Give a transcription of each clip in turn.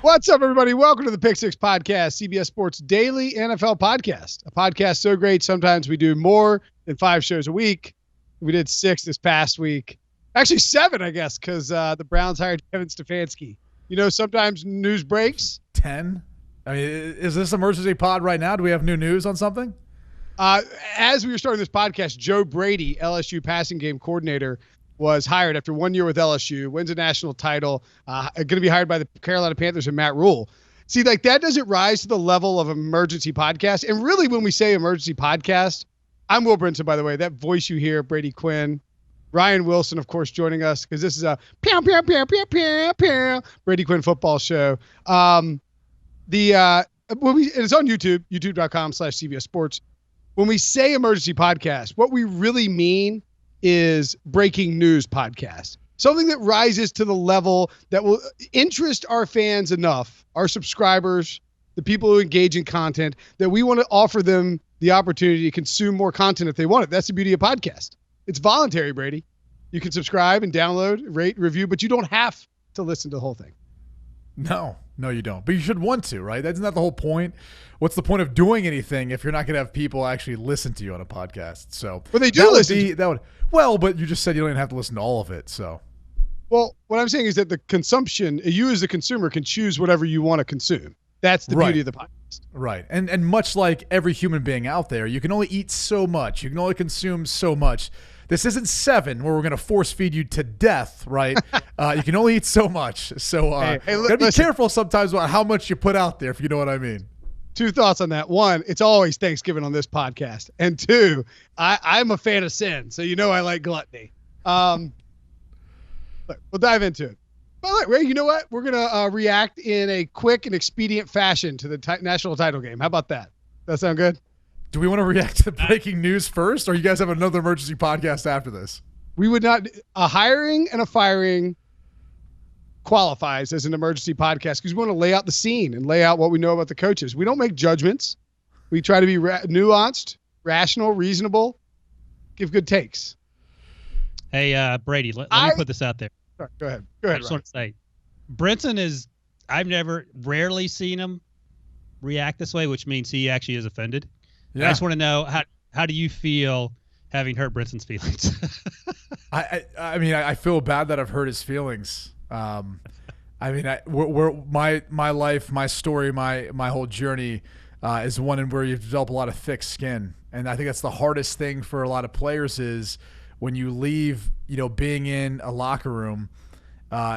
What's up, everybody? Welcome to the Pick Six Podcast, CBS Sports Daily NFL Podcast. A podcast so great, sometimes we do more than 5 shows a week. We did 6 this past week. Actually, 7, I guess, because the Browns hired Kevin Stefanski. You know, sometimes news breaks. 10? I mean, is this emergency pod right now? Do we have new news on something? As we were starting this podcast, Joe Brady, LSU passing game coordinator, was hired after 1 year with LSU, wins a national title, going to be hired by the Carolina Panthers and Matt Rule. See, like, that doesn't rise to the level of emergency podcast. And really, when we say emergency podcast, I'm Will Brinson, by the way. That voice you hear, Brady Quinn. Ryan Wilson, of course, joining us because this is a Brady Quinn football show. It's on YouTube, youtube.com/CBS Sports. When we say emergency podcast, what we really mean is breaking news podcast. Something that rises to the level that will interest our fans enough, our subscribers, the people who engage in content, that we want to offer them the opportunity to consume more content if they want it. That's the beauty of podcast. It's voluntary, Brady. You can subscribe and download, rate, review, but you don't have to listen to the whole thing. No, you don't. But you should want to, right? Isn't that the whole point? What's the point of doing anything if you're not going to have people actually listen to you on a podcast? So, but they do listen. Well, but you just said you don't even have to listen to all of it. So, well, what I'm saying is that the consumption, you as the consumer can choose whatever you want to consume. That's the beauty of the podcast. Right. And much like every human being out there, you can only eat so much. You can only consume so much. This isn't 7 where we're going to force feed you to death, right? You can only eat so much. So gotta be careful sometimes about how much you put out there, if you know what I mean. 2 thoughts on that. 1, it's always Thanksgiving on this podcast. And 2, I'm a fan of sin, so you know I like gluttony. Look, we'll dive into it. But look, Ray, you know what? We're going to react in a quick and expedient fashion to the national title game. How about that? That sound good? Do we want to react to the breaking news first, or you guys have another emergency podcast after this? We would not. A hiring and a firing qualifies as an emergency podcast because we want to lay out the scene and lay out what we know about the coaches. We don't make judgments. We try to be nuanced, rational, reasonable, give good takes. Hey, Brady, let me put this out there. Sorry, go ahead. I just want to say, Brinson is, I've rarely seen him react this way, which means he actually is offended. Yeah. I just want to know, how do you feel having hurt Brinson's feelings? I mean, I feel bad that I've hurt his feelings. I mean, my life, my story, my whole journey is one in where you develop a lot of thick skin. And I think that's the hardest thing for a lot of players is when you leave, being in a locker room,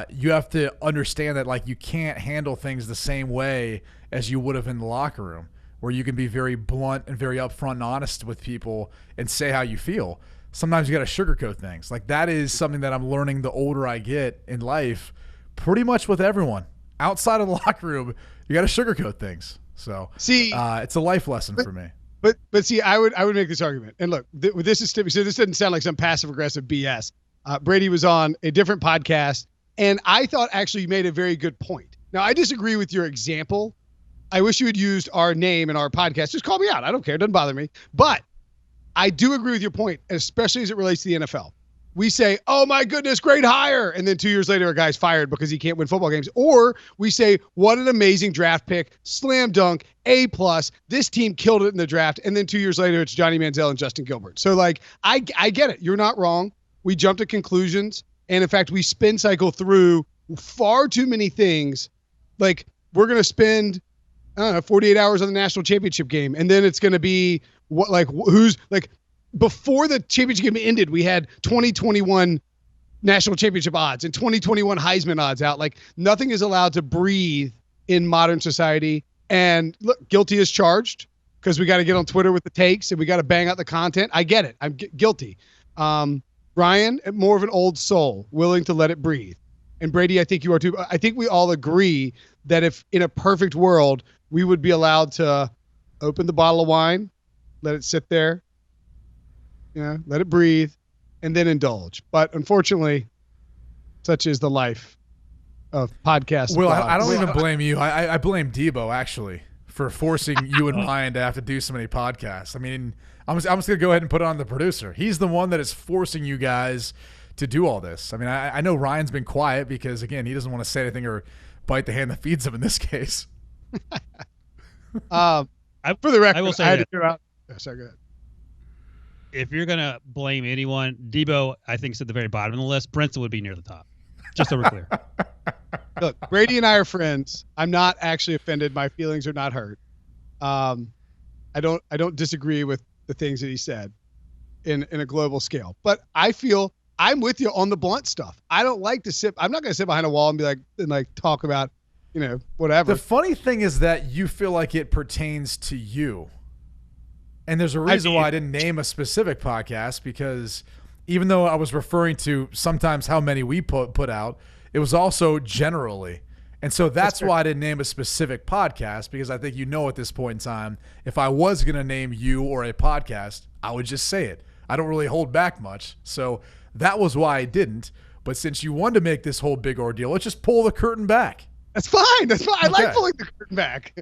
you have to understand that, like, you can't handle things the same way as you would have in the locker room, where you can be very blunt and very upfront and honest with people and say how you feel. Sometimes you got to sugarcoat things. Like, that is something that I'm learning the older I get in life, pretty much with everyone. Outside of the locker room, you got to sugarcoat things. So, it's a life lesson for me. But see, I would make this argument. And look, this doesn't sound like some passive aggressive BS. Brady was on a different podcast, and I thought actually you made a very good point. Now, I disagree with your example. I wish you had used our name in our podcast. Just call me out. I don't care. It doesn't bother me. But I do agree with your point, especially as it relates to the NFL. We say, oh, my goodness, great hire. And then 2 years later, a guy's fired because he can't win football games. Or we say, what an amazing draft pick, slam dunk, A+. This team killed it in the draft. And then 2 years later, it's Johnny Manziel and Justin Gilbert. So, like, I get it. You're not wrong. We jump to conclusions. And, in fact, we spin cycle through far too many things. Like, we're going to spend 48 hours on the national championship game. And then it's going to be before the championship game ended, we had 2021 national championship odds and 2021 Heisman odds out. Like, nothing is allowed to breathe in modern society. And look, guilty as charged because we got to get on Twitter with the takes and we got to bang out the content. I get it. I'm guilty. Ryan, more of an old soul, willing to let it breathe. And Brady, I think you are too. I think we all agree that if in a perfect world, we would be allowed to open the bottle of wine, let it sit there, let it breathe, and then indulge. But unfortunately, such is the life of podcasts. Well, I don't even blame you. I blame Debo, actually, for forcing you and Ryan to have to do so many podcasts. I mean, I'm just going to go ahead and put it on the producer. He's the one that is forcing you guys to do all this. I mean, I know Ryan's been quiet because, again, he doesn't want to say anything or bite the hand that feeds him in this case. For the record, I will say I had that. to throw out. Oh, sorry, go ahead. If you're gonna blame anyone, Debo, I think, is at the very bottom of the list. Brinson would be near the top. Just so we're clear. Look, Brady and I are friends. I'm not actually offended. My feelings are not hurt. I don't disagree with the things that he said in a global scale. But I feel I'm with you on the blunt stuff. I don't like to sit. I'm not going to sit behind a wall and be like talk about, whatever. The funny thing is that you feel like it pertains to you. And there's a reason why I didn't name a specific podcast, because even though I was referring to sometimes how many we put out, it was also generally. And so that's why I didn't name a specific podcast, because I think at this point in time, if I was going to name you or a podcast, I would just say it. I don't really hold back much. So that was why I didn't. But since you wanted to make this whole big ordeal, let's just pull the curtain back. That's fine. That's fine. I like pulling the curtain back.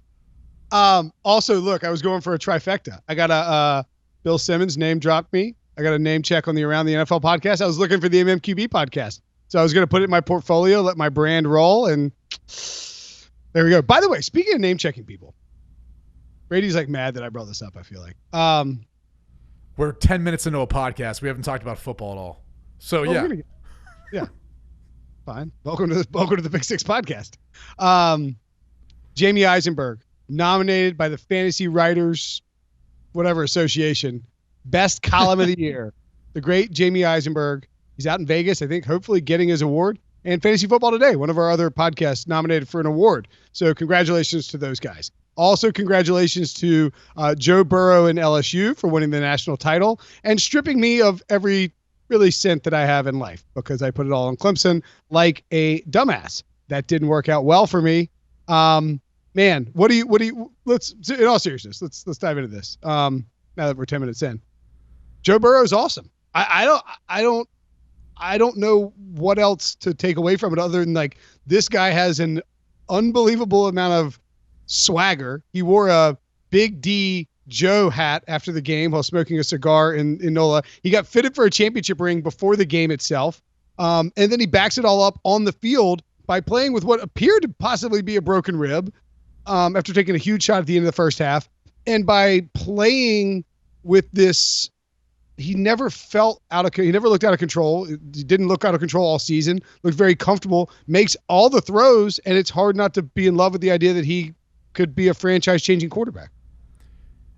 Also, look, I was going for a trifecta. I got a Bill Simmons name dropped me. I got a name check on the Around the NFL podcast. I was looking for the MMQB podcast. So I was going to put it in my portfolio, let my brand roll, and there we go. By the way, speaking of name checking people, Brady's like mad that I brought this up, I feel like. We're 10 minutes into a podcast. We haven't talked about football at all. So, yeah. Fine. Welcome to the Big Six podcast. Jamie Eisenberg, nominated by the Fantasy Writers, Association, best column of the year. The great Jamie Eisenberg. He's out in Vegas, I think, hopefully getting his award. And Fantasy Football Today, one of our other podcasts, nominated for an award. So congratulations to those guys. Also, congratulations to Joe Burrow and LSU for winning the national title and stripping me of every really cent that I have in life, because I put it all on Clemson like a dumbass. That didn't work out well for me. Man, let's, in all seriousness, let's dive into this. Now that we're 10 minutes in, Joe Burrow is awesome. I don't know what else to take away from it other than like this guy has an unbelievable amount of swagger. He wore a Big D Joe hat after the game while smoking a cigar in NOLA. He got fitted for a championship ring before the game itself. And then he backs it all up on the field by playing with what appeared to possibly be a broken rib after taking a huge shot at the end of the first half. And by playing with this, he never looked out of control. He didn't look out of control all season, looked very comfortable, makes all the throws, and it's hard not to be in love with the idea that he could be a franchise-changing quarterback.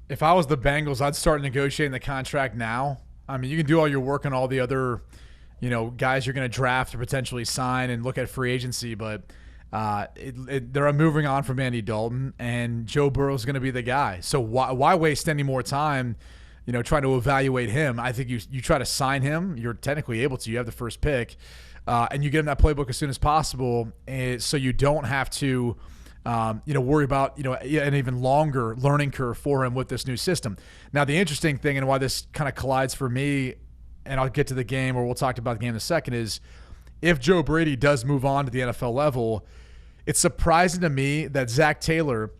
If I was the Bengals, I'd start negotiating the contract now. I mean, you can do all your work on all the other, guys you're going to draft or potentially sign and look at free agency, but they're moving on from Andy Dalton, and Joe Burrow's going to be the guy. So why waste any more time trying to evaluate him? I think you try to sign him. You're technically able to. You have the first pick, and you get him that playbook as soon as possible, so you don't have to, worry about an even longer learning curve for him with this new system. Now, the interesting thing and why this kind of collides for me, and I'll get to the game, or we'll talk about the game in a second, is if Joe Brady does move on to the NFL level, it's surprising to me that Zach Taylor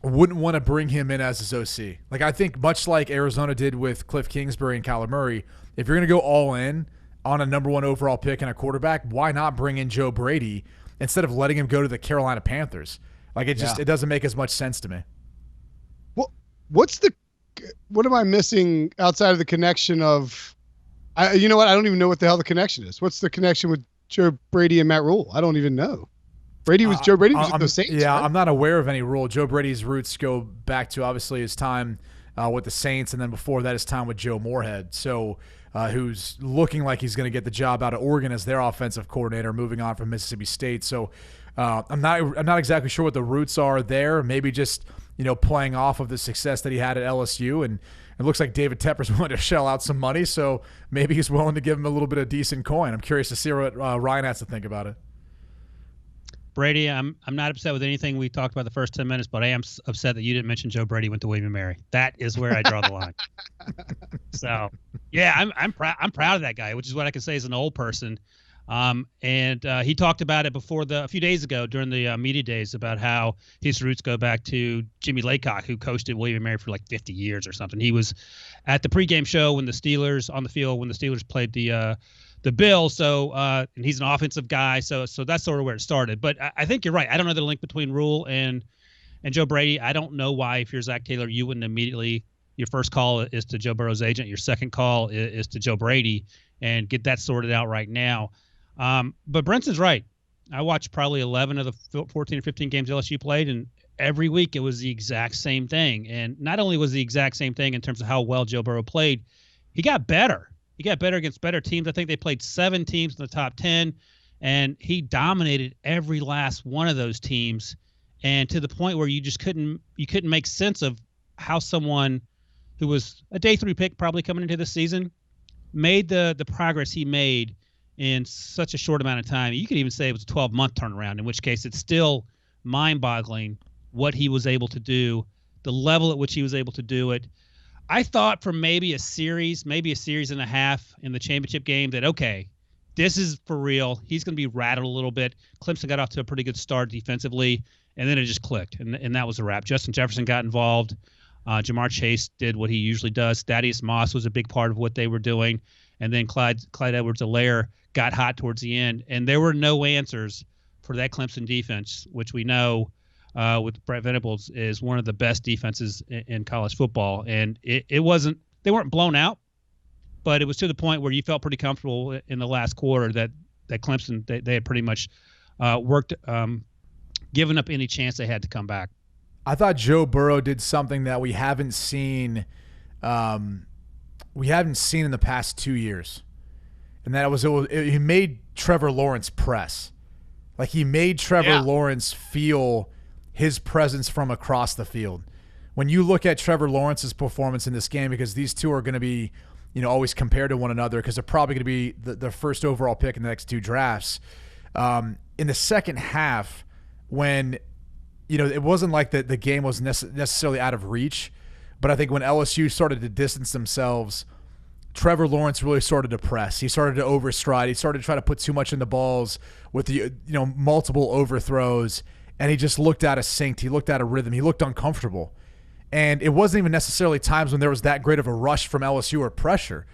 wouldn't want to bring him in as his OC. Like, I think much like Arizona did with Cliff Kingsbury and Kyler Murray, if you're going to go all in on a number one overall pick and a quarterback, why not bring in Joe Brady instead of letting him go to the Carolina Panthers? Like, it doesn't make as much sense to me. Well, what am I missing outside of the connection of, you know what? I don't even know what the hell the connection is. What's the connection with Joe Brady and Matt Rule? I don't even know. Joe Brady was with the Saints. Yeah, right? I'm not aware of any rule. Joe Brady's roots go back to obviously his time with the Saints, and then before that his time with Joe Moorhead. So who's looking like he's going to get the job out of Oregon as their offensive coordinator, moving on from Mississippi State. So I'm not exactly sure what the roots are there. Maybe just playing off of the success that he had at LSU, and it looks like David Tepper's willing to shell out some money. So maybe he's willing to give him a little bit of decent coin. I'm curious to see what Ryan has to think about it. Brady, I'm not upset with anything we talked about the first 10 minutes, but I am upset that you didn't mention Joe Brady went to William & Mary. That is where I draw the line. So, yeah, I'm proud of that guy, which is what I can say as an old person. And he talked about it a few days ago during the media days about how his roots go back to Jimmy Laycock, who coached at William & Mary for like 50 years or something. He was at the pregame show when the Steelers played the Bills. So and he's an offensive guy. So that's sort of where it started. But I think you're right. I don't know the link between Rule and Joe Brady. I don't know why, if you're Zach Taylor, you wouldn't immediately, your first call is to Joe Burrow's agent. Your second call is to Joe Brady and get that sorted out right now. But Brinson's right. I watched probably 11 of the 14 or 15 games LSU played, and every week it was the exact same thing. And not only was the exact same thing in terms of how well Joe Burrow played, he got better. He got better against better teams. I think they played 7 teams in the top 10, and he dominated every last one of those teams. And to the point where you couldn't make sense of how someone who was a day 3 pick probably coming into the season made the progress he made in such a short amount of time. You could even say it was a 12-month turnaround, in which case it's still mind-boggling what he was able to do, the level at which he was able to do it. I thought for maybe a series and a half in the championship game that, okay, this is for real. He's going to be rattled a little bit. Clemson got off to a pretty good start defensively, and then it just clicked, and that was a wrap. Justin Jefferson got involved. Jamar Chase did what he usually does. Thaddeus Moss was a big part of what they were doing. And then Clyde Edwards-Helaire got hot towards the end. And there were no answers for that Clemson defense, which we know with Brett Venables is one of the best defenses in college football. And they weren't blown out, but it was to the point where you felt pretty comfortable in the last quarter that Clemson, they had pretty much worked, given up any chance they had to come back. I thought Joe Burrow did something that we haven't seen in the past 2 years, and that he made Trevor Lawrence press. Like, he made Trevor Lawrence feel his presence from across the field. When you look at Trevor Lawrence's performance in this game, because these two are going to be, always compared to one another, because they're probably going to be the first overall pick in the next 2 drafts. In the second half, when it wasn't like the game was necessarily out of reach, but I think when LSU started to distance themselves, Trevor Lawrence really started to press. He started to overstride. He started to try to put too much in the balls with the multiple overthrows, and he just looked out of sync. He looked out of rhythm. He looked uncomfortable. And it wasn't even necessarily times when there was that great of a rush from LSU or pressure.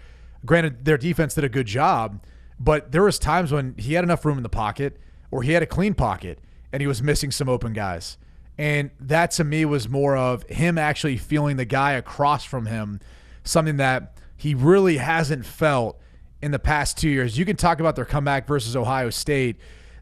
Granted, their defense did a good job, but there was times when he had enough room in the pocket or he had a clean pocket and he was missing some open guys. And that, to me, was more of him actually feeling the guy across from him, something that he really hasn't felt in the past 2 years. You can talk about their comeback versus Ohio State.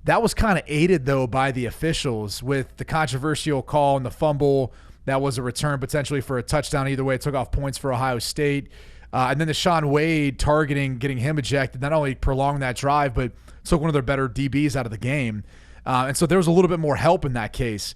That was kind of aided, though, by the officials with the controversial call and the fumble. That was a return potentially for a touchdown. Either way, it took off points for Ohio State. And then the Shaun Wade targeting, getting him ejected, not only prolonged that drive, but took one of their better DBs out of the game. And so there was a little bit more help in that case.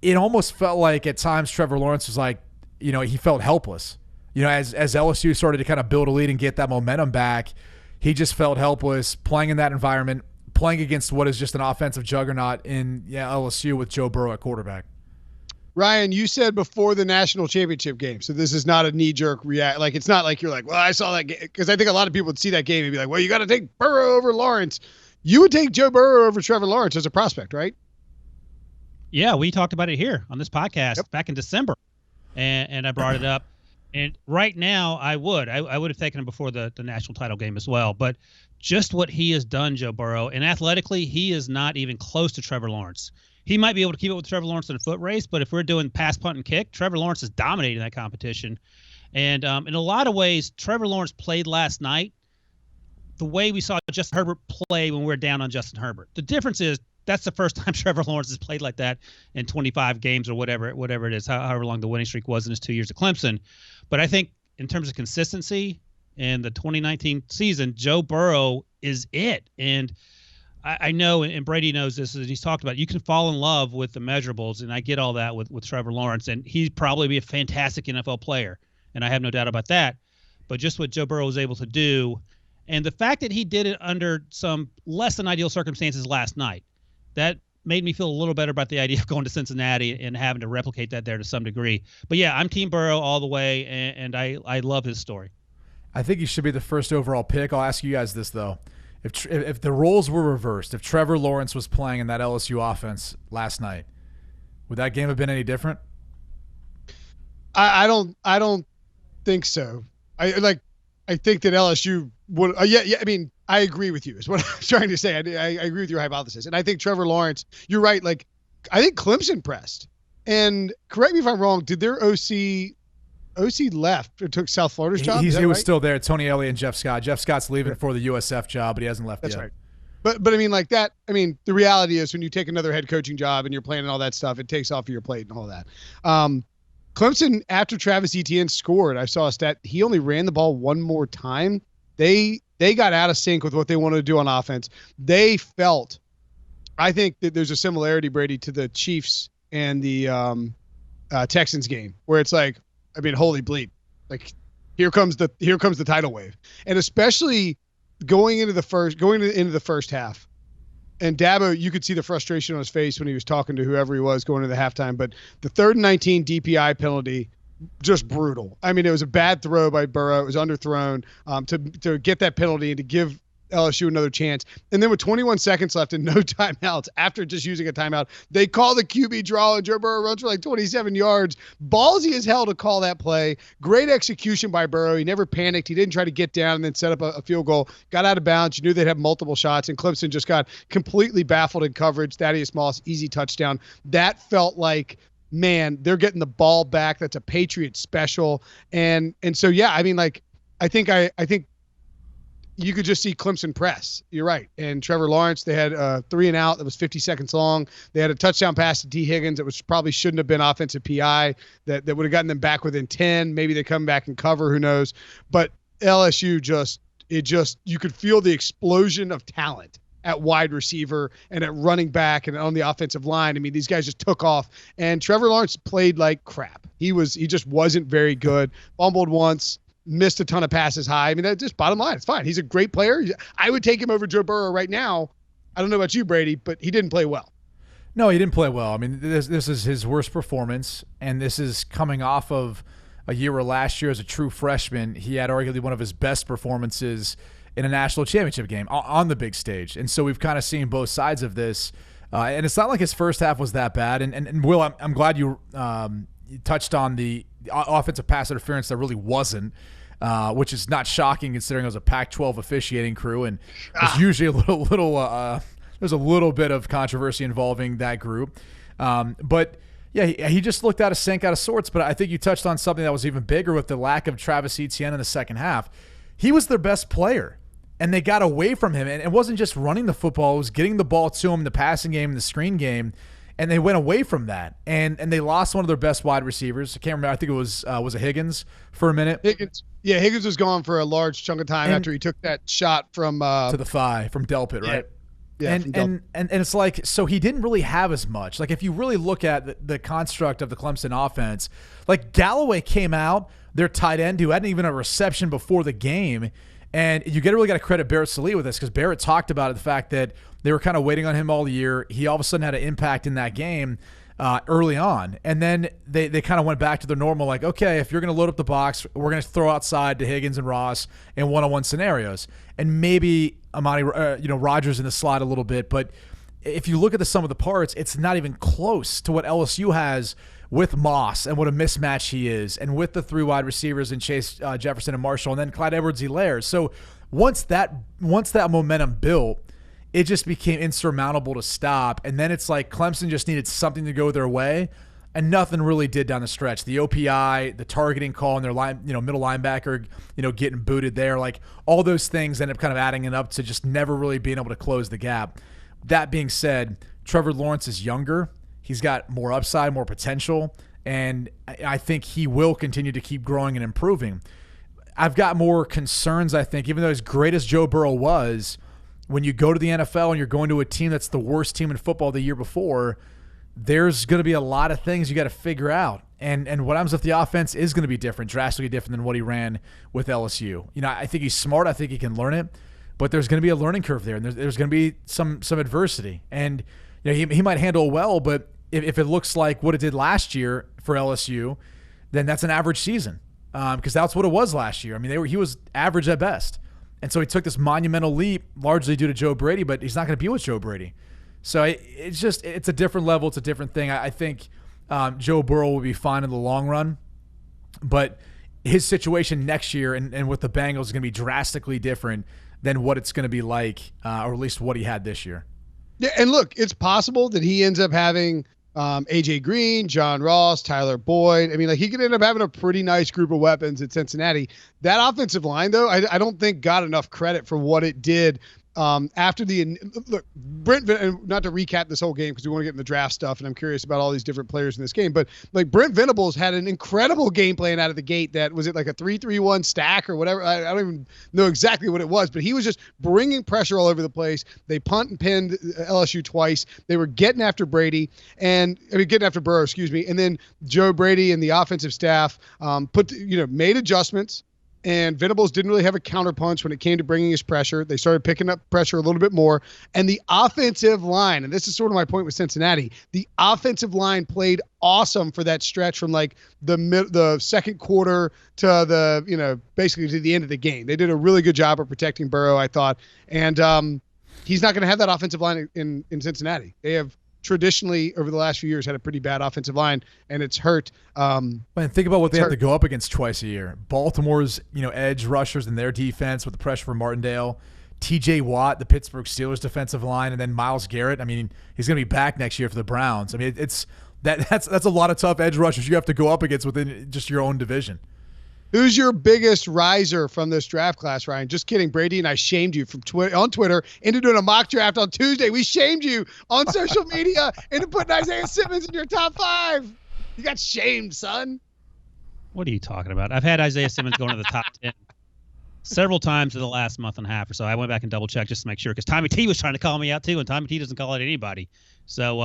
It almost felt like at times Trevor Lawrence was like, he felt helpless. As LSU started to kind of build a lead and get that momentum back, he just felt helpless playing in that environment, playing against what is just an offensive juggernaut in LSU with Joe Burrow at quarterback. Ryan, you said before the national championship game, so this is not a knee-jerk react. Like, it's not like you're like, well, I saw that game, because I think a lot of people would see that game and be like, well, you got to take Burrow over Lawrence. You would take Joe Burrow over Trevor Lawrence as a prospect, right? Yeah, we talked about it here on this podcast back in December, and I brought it up. And right now, I would have taken him before the national title game as well. But just what he has done, Joe Burrow, and athletically, he is not even close to Trevor Lawrence. He might be able to keep up with Trevor Lawrence in a foot race, but if we're doing pass, punt, and kick, Trevor Lawrence is dominating that competition. And in a lot of ways, Trevor Lawrence played last night the way we saw Justin Herbert play when we were down on Justin Herbert. The difference is that's the first time Trevor Lawrence has played like that in 25 games or whatever it is, however long the winning streak was in his 2 years at Clemson. But I think in terms of consistency in the 2019 season, Joe Burrow is it. And I know, and Brady knows this, and he's talked about it, you can fall in love with the measurables, and I get all that with Trevor Lawrence, and he'd probably be a fantastic NFL player, and I have no doubt about that. But just what Joe Burrow was able to do, and the fact that he did it under some less than ideal circumstances last night, that made me feel a little better about the idea of going to Cincinnati and having to replicate that there to some degree. But yeah, I'm Team Burrow all the way, and I love his story. I think he should be the first overall pick. I'll ask you guys this, though. if the roles were reversed, if Trevor Lawrence was playing in that LSU offense last night, would that game have been any different? I don't think so. I think that LSU would. I mean, I agree with you. Is what I'm trying to say. I agree with your hypothesis, and I think Trevor Lawrence. You're right. Like, I think Clemson pressed. And correct me if I'm wrong. Did their OC left or took South Florida's job? He was still there. Tony Elliott and Jeff Scott. Jeff Scott's leaving for the USF job, but he hasn't left yet. That's right. But I mean, like that. I mean, the reality is when you take another head coaching job and you're planning all that stuff, it takes off of your plate and all that. Clemson, after Travis Etienne scored, I saw a stat. He only ran the ball one more time. They got out of sync with what they wanted to do on offense. They felt. I think that there's a similarity, Brady, to the Chiefs and the Texans game, where it's like, I mean, holy bleep, like here comes the tidal wave, and especially going into the first half, and Dabo, you could see the frustration on his face when he was talking to whoever he was going into the halftime. But the 3rd and 19 DPI penalty, just brutal. I mean, it was a bad throw by Burrow. It was underthrown to get that penalty and to give LSU another chance. And then with 21 seconds left and no timeouts, after just using a timeout, they call the QB draw and Joe Burrow runs for like 27 yards. Ballsy as hell to call that play. Great execution by Burrow. He never panicked. He didn't try to get down and then set up a field goal. Got out of bounds. You knew they'd have multiple shots, and Clemson just got completely baffled in coverage. Thaddeus Moss, easy touchdown. That felt like, man, they're getting the ball back. That's a Patriot special. And so, yeah, I mean, like, I think you could just see Clemson press. You're right. And Trevor Lawrence, they had a 3 and out that was 50 seconds long. They had a touchdown pass to T. Higgins that was probably shouldn't have been offensive PI that would have gotten them back within 10. Maybe they come back and cover, who knows. But LSU you could feel the explosion of talent at wide receiver and at running back and on the offensive line. I mean, these guys just took off, and Trevor Lawrence played like crap. He just wasn't very good. Fumbled once. Missed a ton of passes high. I mean, that's just bottom line. It's fine. He's a great player. I would take him over Joe Burrow right now. I don't know about you, Brady, but he didn't play well. No, he didn't play well. I mean, this is his worst performance, and this is coming off of a year where last year as a true freshman, he had arguably one of his best performances in a national championship game on the big stage. And so we've kind of seen both sides of this. And it's not like his first half was that bad. And Will, I'm glad you touched on the offensive pass interference that really wasn't. Which is not shocking considering it was a Pac-12 officiating crew, and there's usually there's a little bit of controversy involving that group. But yeah, he just looked out of sync, out of sorts. But I think you touched on something that was even bigger with the lack of Travis Etienne in the second half. He was their best player, and they got away from him. And it wasn't just running the football; it was getting the ball to him in the passing game, and the screen game. And they went away from that, and they lost one of their best wide receivers. I can't remember. I think it was it Higgins for a minute. Higgins was gone for a large chunk of time after he took that shot from to the thigh from Delpit, right? Yeah. And it's like, so he didn't really have as much. Like, if you really look at the construct of the Clemson offense, like Galloway came out, their tight end who hadn't even a reception before the game. And you really got to credit Barrett Sallee with this, because Barrett talked about it, the fact that they were kind of waiting on him all year. He all of a sudden had an impact in that game early on. And then they kind of went back to their normal, like, okay, if you're going to load up the box, we're going to throw outside to Higgins and Ross in one-on-one scenarios. And maybe Rodgers in the slot a little bit. But if you look at the sum of the parts, it's not even close to what LSU has with Moss and what a mismatch he is, and with the 3 wide receivers in Chase Jefferson and Marshall, and then Clyde Edwards-Helaire. So once that momentum built, it just became insurmountable to stop. And then it's like Clemson just needed something to go their way, and nothing really did down the stretch. The OPI, the targeting call, and their middle linebacker, getting booted there, like all those things end up kind of adding it up to just never really being able to close the gap. That being said, Trevor Lawrence is younger. He's got more upside, more potential, and I think he will continue to keep growing and improving. I've got more concerns, I think, even though as great as Joe Burrow was, when you go to the NFL and you're going to a team that's the worst team in football the year before, there's going to be a lot of things you got to figure out. And what happens if the offense is going to be different, drastically different than what he ran with LSU. I think he's smart. I think he can learn it, but there's going to be a learning curve there, and there's going to be some adversity. And he might handle it well, but if it looks like what it did last year for LSU, then that's an average season, because that's what it was last year. I mean, he was average at best. And so he took this monumental leap, largely due to Joe Brady, but he's not going to be with Joe Brady. So it's a different level. It's a different thing. I think Joe Burrow will be fine in the long run, but his situation next year and with the Bengals is going to be drastically different than what it's going to be like, or at least what he had this year. Yeah, and look, it's possible that he ends up having AJ Green, John Ross, Tyler Boyd. I mean, like, he could end up having a pretty nice group of weapons at Cincinnati. That offensive line, though, I don't think got enough credit for what it did after the look. Brent, and not to recap this whole game because we want to get in the draft stuff, and I'm curious about all these different players in this game. But like, Brent Venables had an incredible game plan out of the gate. That was it, like a 3-3-1 stack or whatever. I don't even know exactly what it was, but he was just bringing pressure all over the place. They punt and pinned LSU twice. They were getting after Brady getting after Burrow, excuse me. And then Joe Brady and the offensive staff made adjustments. And Venables didn't really have a counterpunch when it came to bringing his pressure. They started picking up pressure a little bit more. And the offensive line, and this is sort of my point with Cincinnati, the offensive line played awesome for that stretch from like the second quarter to basically to the end of the game. They did a really good job of protecting Burrow, I thought. And he's not going to have that offensive line in Cincinnati. They have traditionally over the last few years had a pretty bad offensive line, and it's hurt. Man, think about what they have to go up against twice a year. Baltimore's edge rushers and their defense with the pressure from Martindale, TJ Watt, the Pittsburgh Steelers defensive line, and then Myles Garrett. I mean, he's going to be back next year for the Browns. I mean, that's a lot of tough edge rushers you have to go up against within just your own division. Who's your biggest riser from this draft class, Ryan? Just kidding. Brady and I shamed you on Twitter into doing a mock draft on Tuesday. We shamed you on social media into putting Isaiah Simmons in your top 5. You got shamed, son. What are you talking about? I've had Isaiah Simmons going to the top 10 several times in the last month and a half or so. I went back and double checked just to make sure because Tommy T was trying to call me out too, and Tommy T doesn't call out anybody. So,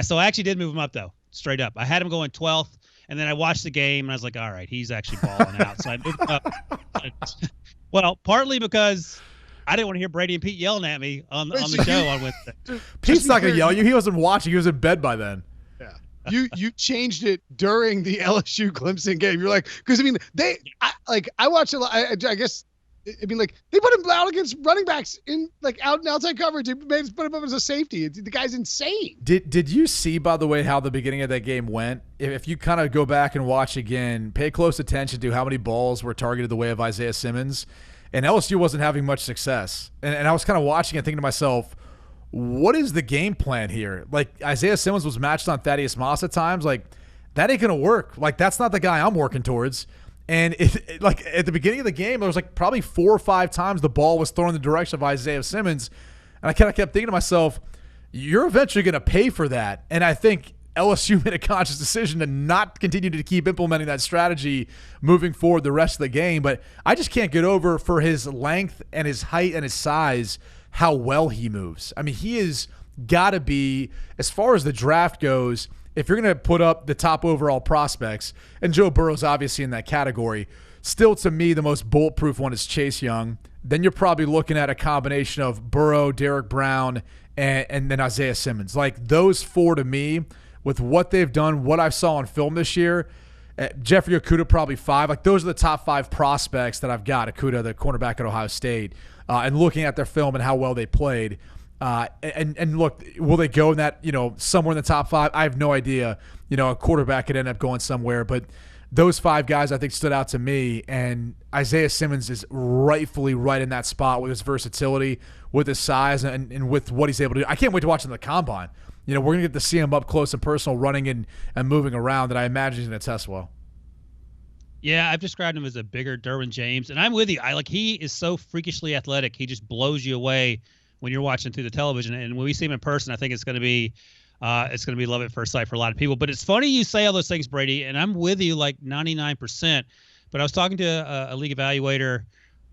so I actually did move him up, though, straight up. I had him going 12th. And then I watched the game, and I was like, all right, he's actually balling out. So I moved up. Well, partly because I didn't want to hear Brady and Pete yelling at me on the show on Wednesday. Pete's not going to yell at you. He wasn't watching. He was in bed by then. Yeah. You changed it during the LSU Clemson game. You're like, because, I mean, I watched a lot. I guess, I mean, like, they put him out against running backs in, like, out and outside coverage. They put him up as a safety. The guy's insane. Did you see, by the way, how the beginning of that game went? If you kind of go back and watch again, pay close attention to how many balls were targeted the way of Isaiah Simmons. And LSU wasn't having much success. And I was kind of watching and thinking to myself, what is the game plan here? Like, Isaiah Simmons was matched on Thaddeus Moss at times. Like, that ain't going to work. Like, that's not the guy I'm working towards. And like at the beginning of the game, there was like probably 4 or 5 times the ball was thrown in the direction of Isaiah Simmons. And I kind of kept thinking to myself, you're eventually going to pay for that. And I think LSU made a conscious decision to not continue to keep implementing that strategy moving forward the rest of the game. But I just can't get over, for his length and his height and his size, how well he moves. I mean, he is got to be, as far as the draft goes, if you're going to put up the top overall prospects, and Joe Burrow's obviously in that category, still to me the most bulletproof one is Chase Young. Then you're probably looking at a combination of Burrow, Derek Brown, and then Isaiah Simmons. Like, those 4 to me, with what they've done, what I saw on film this year, Jeffrey Okudah probably 5. Like, those are the top 5 prospects that I've got. Okudah, the cornerback at Ohio State, and looking at their film and how well they played. And look, will they go in that, somewhere in the top 5? I have no idea. A quarterback could end up going somewhere, but those 5 guys I think stood out to me, and Isaiah Simmons is rightfully right in that spot with his versatility, with his size, and with what he's able to do. I can't wait to watch him in the combine. We're going to get to see him up close and personal, running and moving around, that I imagine he's going to test well. Yeah, I've described him as a bigger Derwin James, and I'm with you. He is so freakishly athletic. He just blows you away when you're watching through the television. And when we see him in person, I think it's going to be love at first sight for a lot of people. But it's funny you say all those things, Brady, and I'm with you like 99%. But I was talking to a league evaluator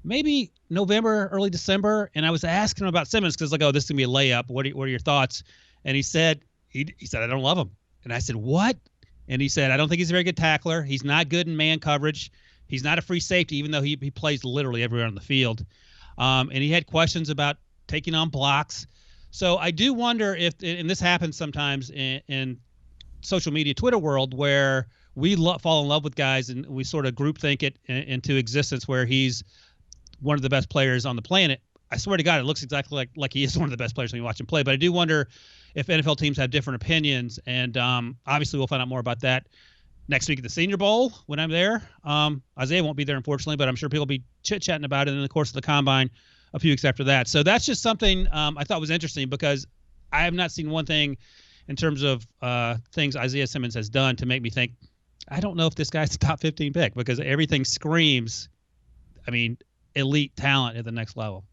maybe November, early December, and I was asking him about Simmons because, like, oh, this is going to be a layup. What are your thoughts? And he said, I don't love him. And I said, what? And he said, I don't think he's a very good tackler. He's not good in man coverage. He's not a free safety, even though he plays literally everywhere on the field. And he had questions about taking on blocks. So I do wonder if, and this happens sometimes in social media, Twitter world, where we fall in love with guys and we sort of groupthink it into existence, where he's one of the best players on the planet. I swear to God, it looks exactly like he is one of the best players when you watch him play. But I do wonder if NFL teams have different opinions, and obviously we'll find out more about that next week at the Senior Bowl when I'm there. Isaiah won't be there, unfortunately, but I'm sure people will be chit-chatting about it in the course of the Combine a few weeks after that. So that's just something I thought was interesting, because I have not seen one thing in terms of things Isaiah Simmons has done to make me think, I don't know if this guy's a top 15 pick, because everything screams, elite talent at the next level.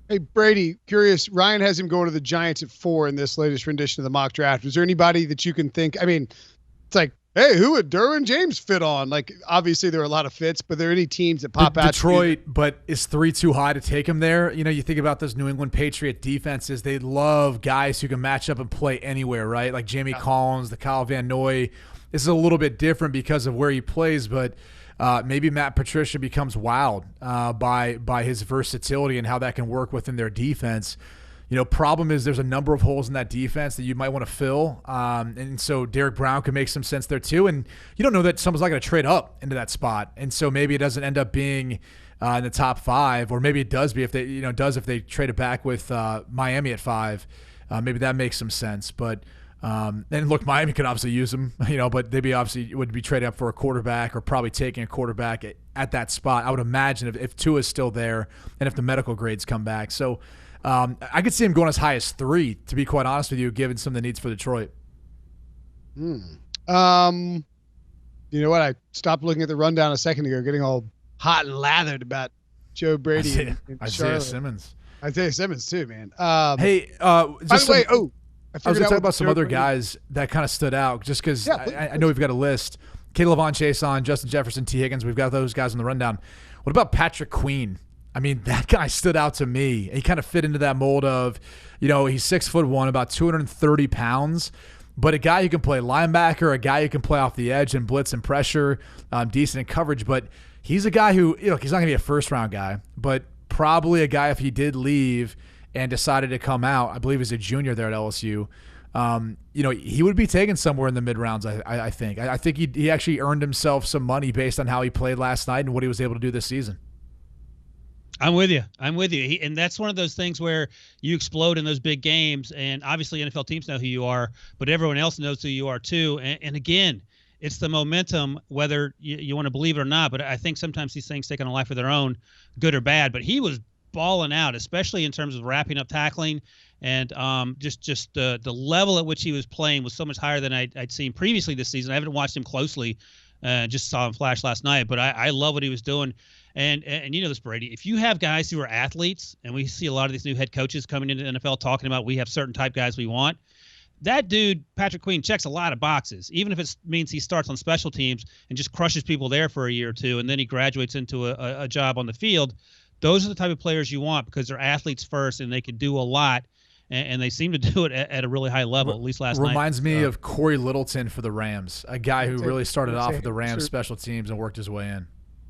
Hey, Brady, curious, Ryan has him going to the Giants at 4 in this latest rendition of the mock draft. Is there anybody that you can think? It's like, hey, who would Derwin James fit on? Like, obviously there are a lot of fits, but are there any teams that pop out? Detroit, but is 3 too high to take him there? You think about those New England Patriot defenses. They love guys who can match up and play anywhere, right? Like Jamie Collins, the Kyle Van Noy. This is a little bit different because of where he plays, but maybe Matt Patricia becomes wowed by his versatility and how that can work within their defense. Problem is there's a number of holes in that defense that you might want to fill. And so Derek Brown can make some sense there too. And you don't know that someone's not going to trade up into that spot. And so maybe it doesn't end up being in the top 5, or maybe it does be if they trade it back with Miami at 5. Maybe that makes some sense. But and look, Miami could obviously use him, but they'd would be trading up for a quarterback, or probably taking a quarterback at that spot. I would imagine if Tua is still there and if the medical grades come back. So I could see him going as high as 3, to be quite honest with you, given some of the needs for Detroit. You know what? I stopped looking at the rundown a second ago, getting all hot and lathered about Joe Brady and Isaiah Simmons. Isaiah Simmons too, man. Hey, by the way, I was going to talk about some other guys that kind of stood out, just because I know we've got a list. Caleb Von Chason, Justin Jefferson, T. Higgins. We've got those guys on the rundown. What about Patrick Queen? That guy stood out to me. He kind of fit into that mold of, he's 6'1", about 230 pounds, but a guy who can play linebacker, a guy who can play off the edge and blitz and pressure, decent in coverage. But he's a guy who, he's not going to be a first-round guy, but probably a guy if he did leave and decided to come out, I believe he's a junior there at LSU, he would be taken somewhere in the mid-rounds, I think. I think he actually earned himself some money based on how he played last night and what he was able to do this season. I'm with you. And that's one of those things where you explode in those big games, and obviously NFL teams know who you are, but everyone else knows who you are too. And again, it's the momentum, whether you want to believe it or not, but I think sometimes these things take on a life of their own, good or bad. But he was balling out, especially in terms of wrapping up tackling, and just the level at which he was playing was so much higher than I'd seen previously this season. I haven't watched him closely, just saw him flash last night, but I love what he was doing. And you know this, Brady, if you have guys who are athletes, and we see a lot of these new head coaches coming into the NFL talking about we have certain type guys we want, that dude, Patrick Queen, checks a lot of boxes, even if it means he starts on special teams and just crushes people there for a year or two, and then he graduates into a job on the field. Those are the type of players you want, because they're athletes first and they can do a lot, and they seem to do it at a really high level, at least last night. Reminds me of Corey Littleton for the Rams, a guy who really started off with the Rams special teams and worked his way in.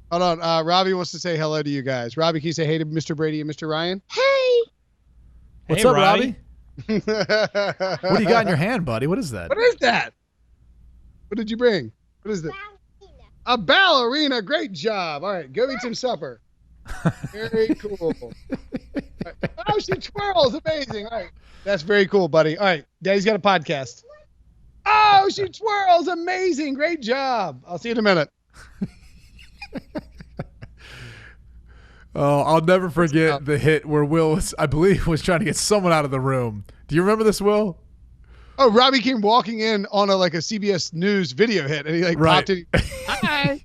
Hold on. Robbie wants to say hello to you guys. Robbie, can you say hey to Mr. Brady and Mr. Ryan? Hey. What's up, Robbie? What do you got in your hand, buddy? What is that? What is that? What did you bring? What is that? A ballerina. Great job. All right, go eat some supper. Very cool. Right. Oh, she twirls. Amazing. All right. That's very cool, buddy. All right. Daddy's got a podcast. Oh, she twirls. Amazing. Great job. I'll see you in a minute. Oh, I'll never forget the hit where Will, I believe, was trying to get someone out of the room. Do you remember this, Will? Oh, Robbie came walking in on a CBS News video hit, and he popped in. Hi.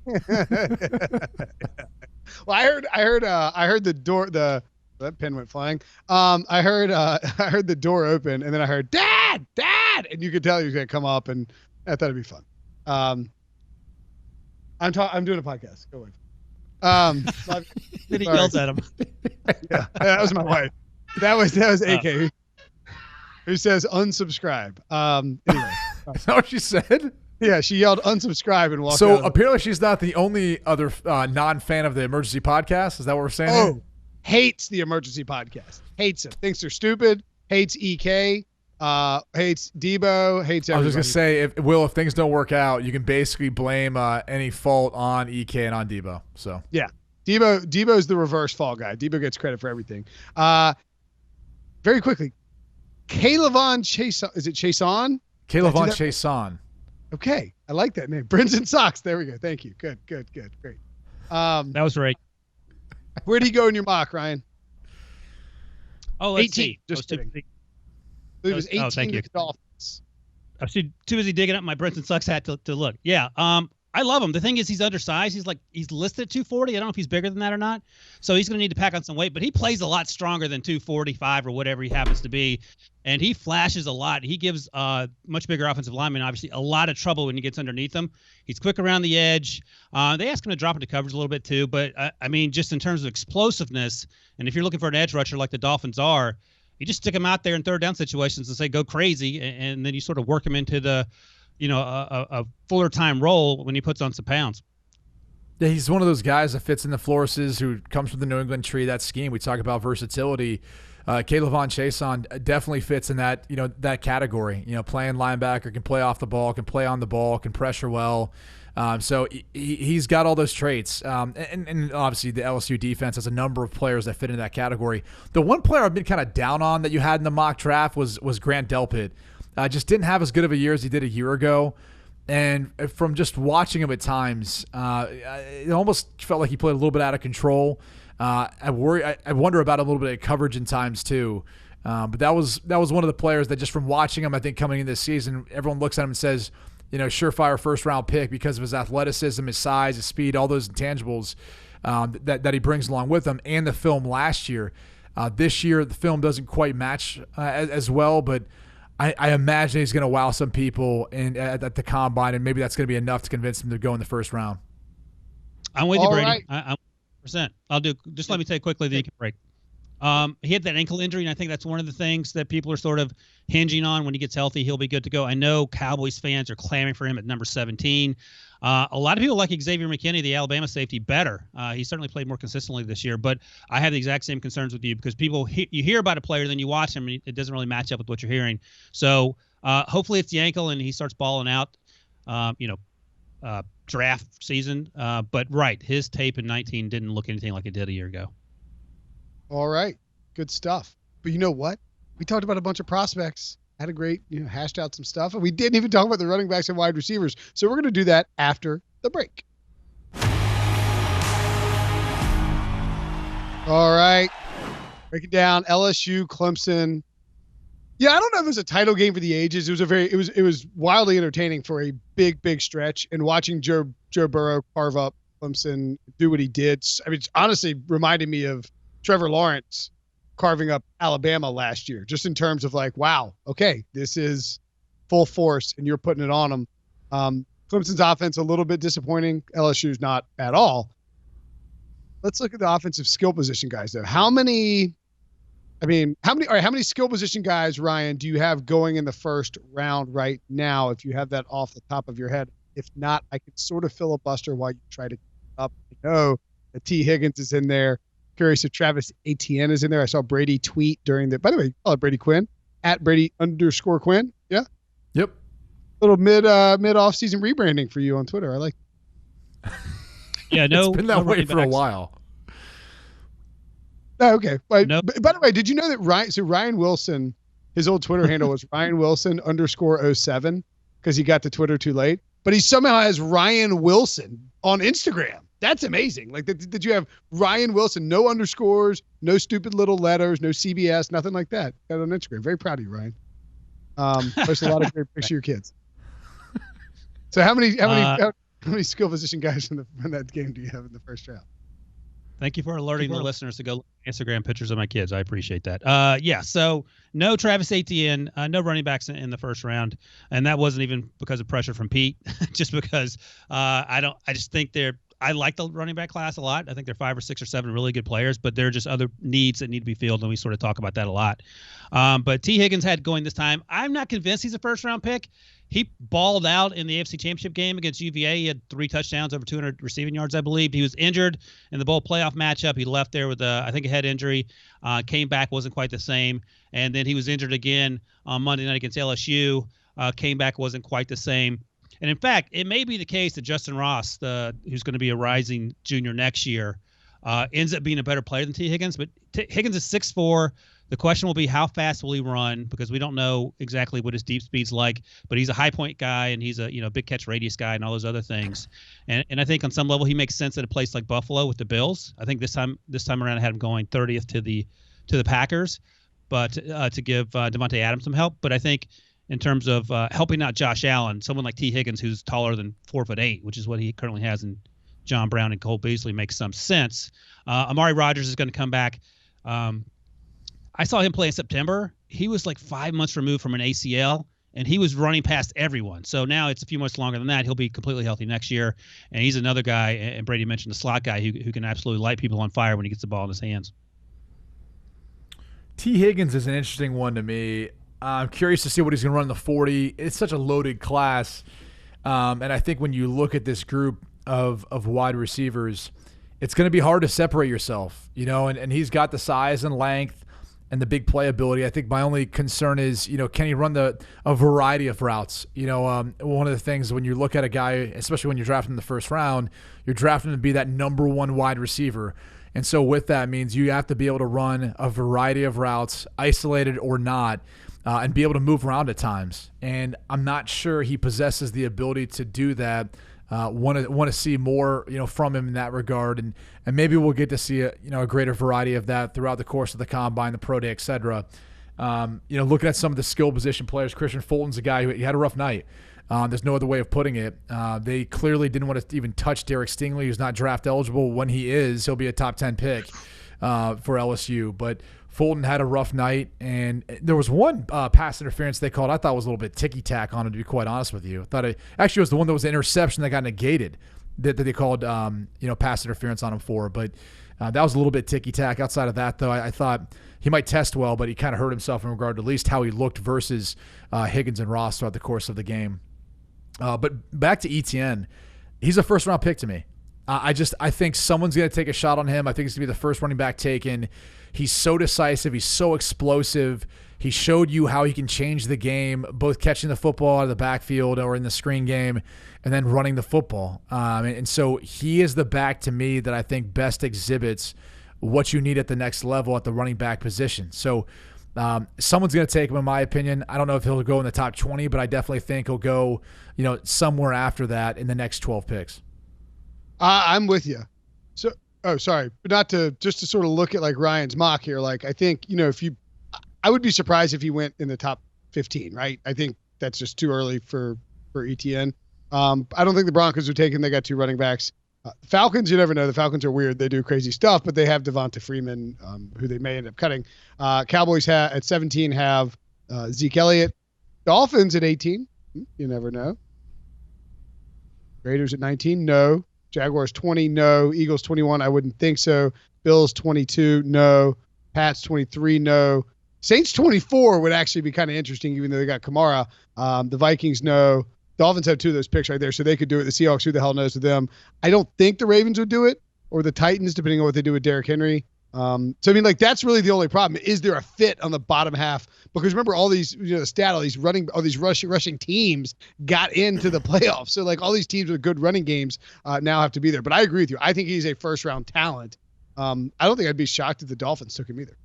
Well, I heard the door. That pen went flying. I heard the door open, and then I heard Dad, and you could tell he was gonna come up, and I thought it'd be fun. I'm doing a podcast. Go away. Then he yells at him. Yeah, that was my wife. That was AK who says unsubscribe. Anyway, is that what she said? Yeah, she yelled unsubscribe and walked out. So apparently she's not the only other non-fan of the Emergency Podcast. Is that what we're saying? Oh, hates the Emergency Podcast. Hates it. Thinks they're stupid. Hates EK. Hates Debo. Hates everybody. I was just going to say, if things don't work out, you can basically blame any fault on EK and on Debo. So yeah. Debo's the reverse fall guy. Debo gets credit for everything. Very quickly, Kaylavon Chase. Is it Chason? Kaylavon Chason. Okay, I like that name. Brinson Socks. There we go. Thank you. Good. Great. That was right. Where did he go in your mock, Ryan? Oh, let's 18. see. Just kidding. It was 18 thank you. with the Dolphins. I was too busy digging up my Brinson Sucks hat to look. Yeah. I love him. The thing is, he's undersized. He's listed at 240. I don't know if he's bigger than that or not. So he's going to need to pack on some weight, but he plays a lot stronger than 245 or whatever he happens to be. And he flashes a lot. He gives much bigger offensive linemen, obviously, a lot of trouble when he gets underneath them. He's quick around the edge. They ask him to drop into coverage a little bit too. But, I mean, just in terms of explosiveness, and if you're looking for an edge rusher like the Dolphins are, you just stick him out there in third down situations and say, go crazy. And then you sort of work him into the – a fuller time role when he puts on some pounds. Yeah, he's one of those guys that fits in the Flores who comes from the New England tree, that scheme. We talk about versatility. Kaylavon Chason definitely fits in that, that category. Playing linebacker, can play off the ball, can play on the ball, can pressure well. So he's got all those traits. And obviously the LSU defense has a number of players that fit into that category. The one player I've been kind of down on that you had in the mock draft was Grant Delpit. Just didn't have as good of a year as he did a year ago. And from just watching him at times, it almost felt like he played a little bit out of control. I wonder about a little bit of coverage in times too. But that was one of the players that just from watching him, I think coming in this season, everyone looks at him and says, surefire first round pick because of his athleticism, his size, his speed, all those intangibles that he brings along with him, and the film last year. This year, the film doesn't quite match as well, but I imagine he's going to wow some people at the combine, and maybe that's going to be enough to convince him to go in the first round. I'm with you, Brady. Right. I'm 100%. I'll do. Just let me tell you quickly, then you can break. He had that ankle injury, and I think that's one of the things that people are sort of hinging on. When he gets healthy, he'll be good to go. I know Cowboys fans are clamoring for him at number 17. A lot of people like Xavier McKinney, the Alabama safety, better. He certainly played more consistently this year, but I have the exact same concerns with you because you hear about a player, then you watch him, and it doesn't really match up with what you're hearing. So hopefully it's the ankle, and he starts balling out, draft season. But right, his tape in 19 didn't look anything like it did a year ago. All right. Good stuff. But you know what? We talked about a bunch of prospects. Had a great, hashed out some stuff. And we didn't even talk about the running backs and wide receivers. So we're going to do that after the break. All right. Break it down. LSU, Clemson. Yeah, I don't know if it was a title game for the ages. It was wildly entertaining for a big stretch. And watching Joe Burrow carve up Clemson, do what he did. I mean, it's honestly reminded me of Trevor Lawrence carving up Alabama last year, just in terms of like, wow, okay, this is full force and you're putting it on them. Clemson's offense a little bit disappointing. LSU's not at all. Let's look at the offensive skill position guys though. How many skill position guys, Ryan, do you have going in the first round right now? If you have that off the top of your head, if not, I could sort of filibuster while you try to up. I know that T. Higgins is in there. Curious if Travis Etienne is in there. I saw Brady tweet by the way, call it Brady Quinn at Brady_Quinn. Yeah. Yep. Little mid off season rebranding for you on Twitter. I like. Yeah, no, it's been that way for a while. Oh, okay. By Nope. the way, did you know that Ryan Wilson, his old Twitter handle was Ryan Wilson _07 because he got to Twitter too late, but he somehow has Ryan Wilson on Instagram. That's amazing. Like, did you have Ryan Wilson, no underscores, no stupid little letters, no CBS, nothing like that? Got it on Instagram. Very proud of you, Ryan. Post a lot of great pictures of your kids. So how many skill position guys in that game do you have in the first round? Thank you for alerting the listeners to go look at Instagram pictures of my kids. I appreciate that. So no Travis Etienne, no running backs in the first round, and that wasn't even because of pressure from Pete, just because I just think I like the running back class a lot. I think they're 5 or 6 or 7 really good players, but there are just other needs that need to be filled, and we sort of talk about that a lot. But T. Higgins had going this time. I'm not convinced he's a first-round pick. He balled out in the AFC Championship game against UVA. He had 3 touchdowns, over 200 receiving yards, I believe. He was injured in the bowl playoff matchup. He left there with, I think, a head injury. Came back, wasn't quite the same. And then he was injured again on Monday night against LSU. Came back, wasn't quite the same. And in fact, it may be the case that Justin Ross, who's going to be a rising junior next year, ends up being a better player than T. Higgins. But Higgins is 6'4". The question will be how fast will he run, because we don't know exactly what his deep speed's like. But he's a high point guy, and he's a big catch radius guy and all those other things. And I think on some level he makes sense at a place like Buffalo with the Bills. I think this time around I had him going 30th to the Packers, but to give Devontae Adams some help. But I think in terms of helping out Josh Allen, someone like T. Higgins who's taller than 4'8", which is what he currently has in John Brown and Cole Beasley, makes some sense. Amari Rodgers is going to come back. I saw him play in September. He was like 5 months removed from an ACL, and he was running past everyone. So now it's a few months longer than that. He'll be completely healthy next year. And he's another guy, and Brady mentioned the slot guy, who can absolutely light people on fire when he gets the ball in his hands. T. Higgins is an interesting one to me. I'm curious to see what he's going to run in the 40. It's such a loaded class. And I think when you look at this group of wide receivers, it's going to be hard to separate yourself, and he's got the size and length and the big playability. I think my only concern is, can he run a variety of routes? One of the things when you look at a guy, especially when you're drafting in the first round, you're drafting him to be that number one wide receiver. And so with that means you have to be able to run a variety of routes, isolated or not, and be able to move around at times. And I'm not sure he possesses the ability to do that. Want to see more, from him in that regard, and maybe we'll get to see a greater variety of that throughout the course of the combine, the pro day, etc. Looking at some of the skill position players, Christian Fulton's a guy who he had a rough night. There's no other way of putting it. They clearly didn't want to even touch Derek Stingley, who's not draft eligible. When he is, he'll be a top 10 pick for LSU. But Fulton had a rough night, and there was one pass interference they called I thought was a little bit ticky-tack on him, to be quite honest with you. I thought it actually was the one that was the interception that got negated that they called pass interference on him for. But that was a little bit ticky-tack. Outside of that, though, I thought he might test well, but he kind of hurt himself in regard to at least how he looked versus Higgins and Ross throughout the course of the game. But back to ETN, he's a first-round pick to me. I think someone's going to take a shot on him. I think he's going to be the first running back taken. He's so decisive. He's so explosive. He showed you how he can change the game, both catching the football out of the backfield or in the screen game and then running the football. And so he is the back to me that I think best exhibits what you need at the next level at the running back position. So someone's going to take him, in my opinion. I don't know if he'll go in the top 20, but I definitely think he'll go, somewhere after that in the next 12 picks. I'm with you. So, sorry, but just to sort of look at like Ryan's mock here. Like, I think, I would be surprised if he went in the top 15, right? I think that's just too early for ETN. I don't think the Broncos are taking, they got two running backs. Falcons, you never know. The Falcons are weird. They do crazy stuff, but they have Devonta Freeman, who they may end up cutting. Cowboys at 17 have Zeke Elliott. Dolphins at 18. You never know. Raiders at 19. No. Jaguars 20. No. Eagles 21. I wouldn't think so. Bills 22. No. Pats 23. No. Saints 24 would actually be kind of interesting, even though they got Kamara. The Vikings, no. Dolphins have two of those picks right there, so they could do it. The Seahawks, who the hell knows with them? I don't think the Ravens would do it, or the Titans, depending on what they do with Derrick Henry. So, I mean, like, that's really the only problem. Is there a fit on the bottom half? Because remember, all these, all these rushing teams got into the playoffs. So, like, all these teams with good running games now have to be there. But I agree with you. I think he's a first-round talent. I don't think I'd be shocked if the Dolphins took him either.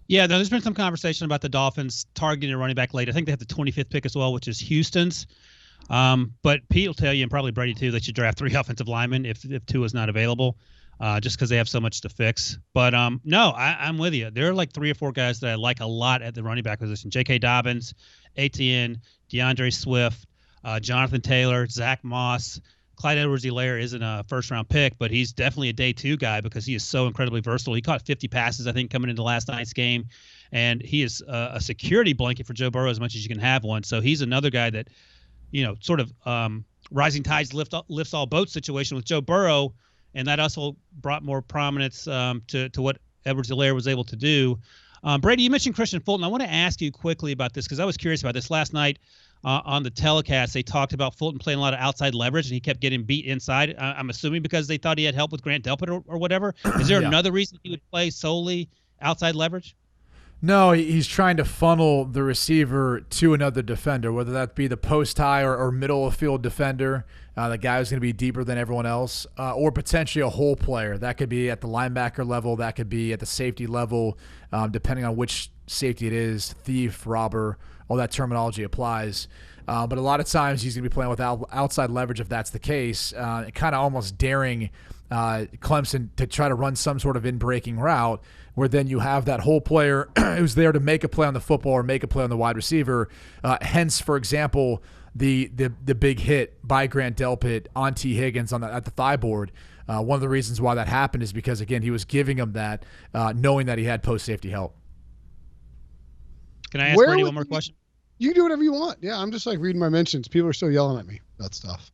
Yeah, there's been some conversation about the Dolphins targeting a running back late. I think they have the 25th pick as well, which is Houston's. But Pete will tell you, and probably Brady too, that you draft 3 offensive linemen if Tua is not available, just because they have so much to fix. But no, I'm with you. There are like 3 or 4 guys that I like a lot at the running back position: J.K. Dobbins, Etienne, DeAndre Swift, Jonathan Taylor, Zach Moss. Clyde Edwards-Helaire isn't a first-round pick, but he's definitely a day 2 guy because he is so incredibly versatile. He caught 50 passes, I think, coming into last night's game, and he is a security blanket for Joe Burrow as much as you can have one. So he's another guy that, sort of rising tides lifts all boats situation with Joe Burrow, and that also brought more prominence to what Edwards-Helaire was able to do. Brady, you mentioned Christian Fulton. I want to ask you quickly about this because I was curious about this last night. On the telecast, they talked about Fulton playing a lot of outside leverage, and he kept getting beat inside. I'm assuming because they thought he had help with Grant Delpit or whatever. Is there another reason he would play solely outside leverage? No, he's trying to funnel the receiver to another defender, whether that be the post high or middle of field defender, the guy who's going to be deeper than everyone else, or potentially a hole player. That could be at the linebacker level. That could be at the safety level, depending on which safety it is, thief, robber, all that terminology applies. But a lot of times he's going to be playing with outside leverage if that's the case, kind of almost daring Clemson to try to run some sort of in-breaking route where then you have that whole player who's there to make a play on the football or make a play on the wide receiver. Hence, for example, the big hit by Grant Delpit on T. Higgins at the thigh board. One of the reasons why that happened is because, again, he was giving him that knowing that he had post-safety help. Can I ask Brady one more question? You can do whatever you want. Yeah, I'm just like reading my mentions. People are still yelling at me about stuff.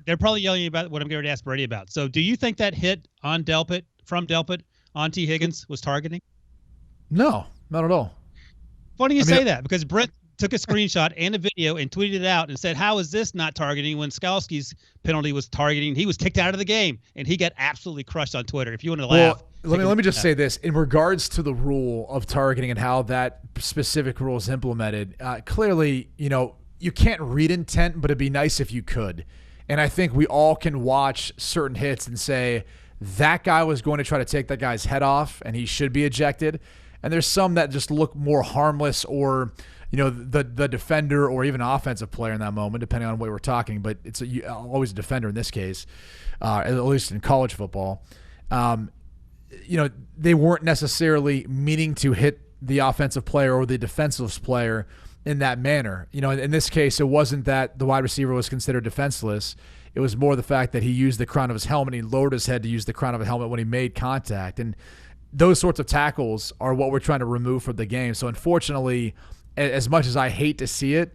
They're probably yelling about what I'm going to ask Brady about. So do you think that hit on Delpit, from Delpit, on T. Higgins was targeting? No, not at all. Funny you say that, because Brent took a screenshot and a video and tweeted it out and said, how is this not targeting when Skalski's penalty was targeting? He was kicked out of the game, and he got absolutely crushed on Twitter. If you want to laugh. Let me just say this. In regards to the rule of targeting and how that specific rule is implemented, clearly, you can't read intent, but it'd be nice if you could. And I think we all can watch certain hits and say, that guy was going to try to take that guy's head off and he should be ejected. And there's some that just look more harmless, or the defender or even offensive player in that moment, depending on what we're talking. But it's always a defender in this case, at least in college football. They weren't necessarily meaning to hit the offensive player or the defenseless player in that manner. In this case, it wasn't that the wide receiver was considered defenseless. It was more the fact that he used the crown of his helmet. He lowered his head to use the crown of a helmet when he made contact. And those sorts of tackles are what we're trying to remove from the game. So unfortunately, as much as I hate to see it,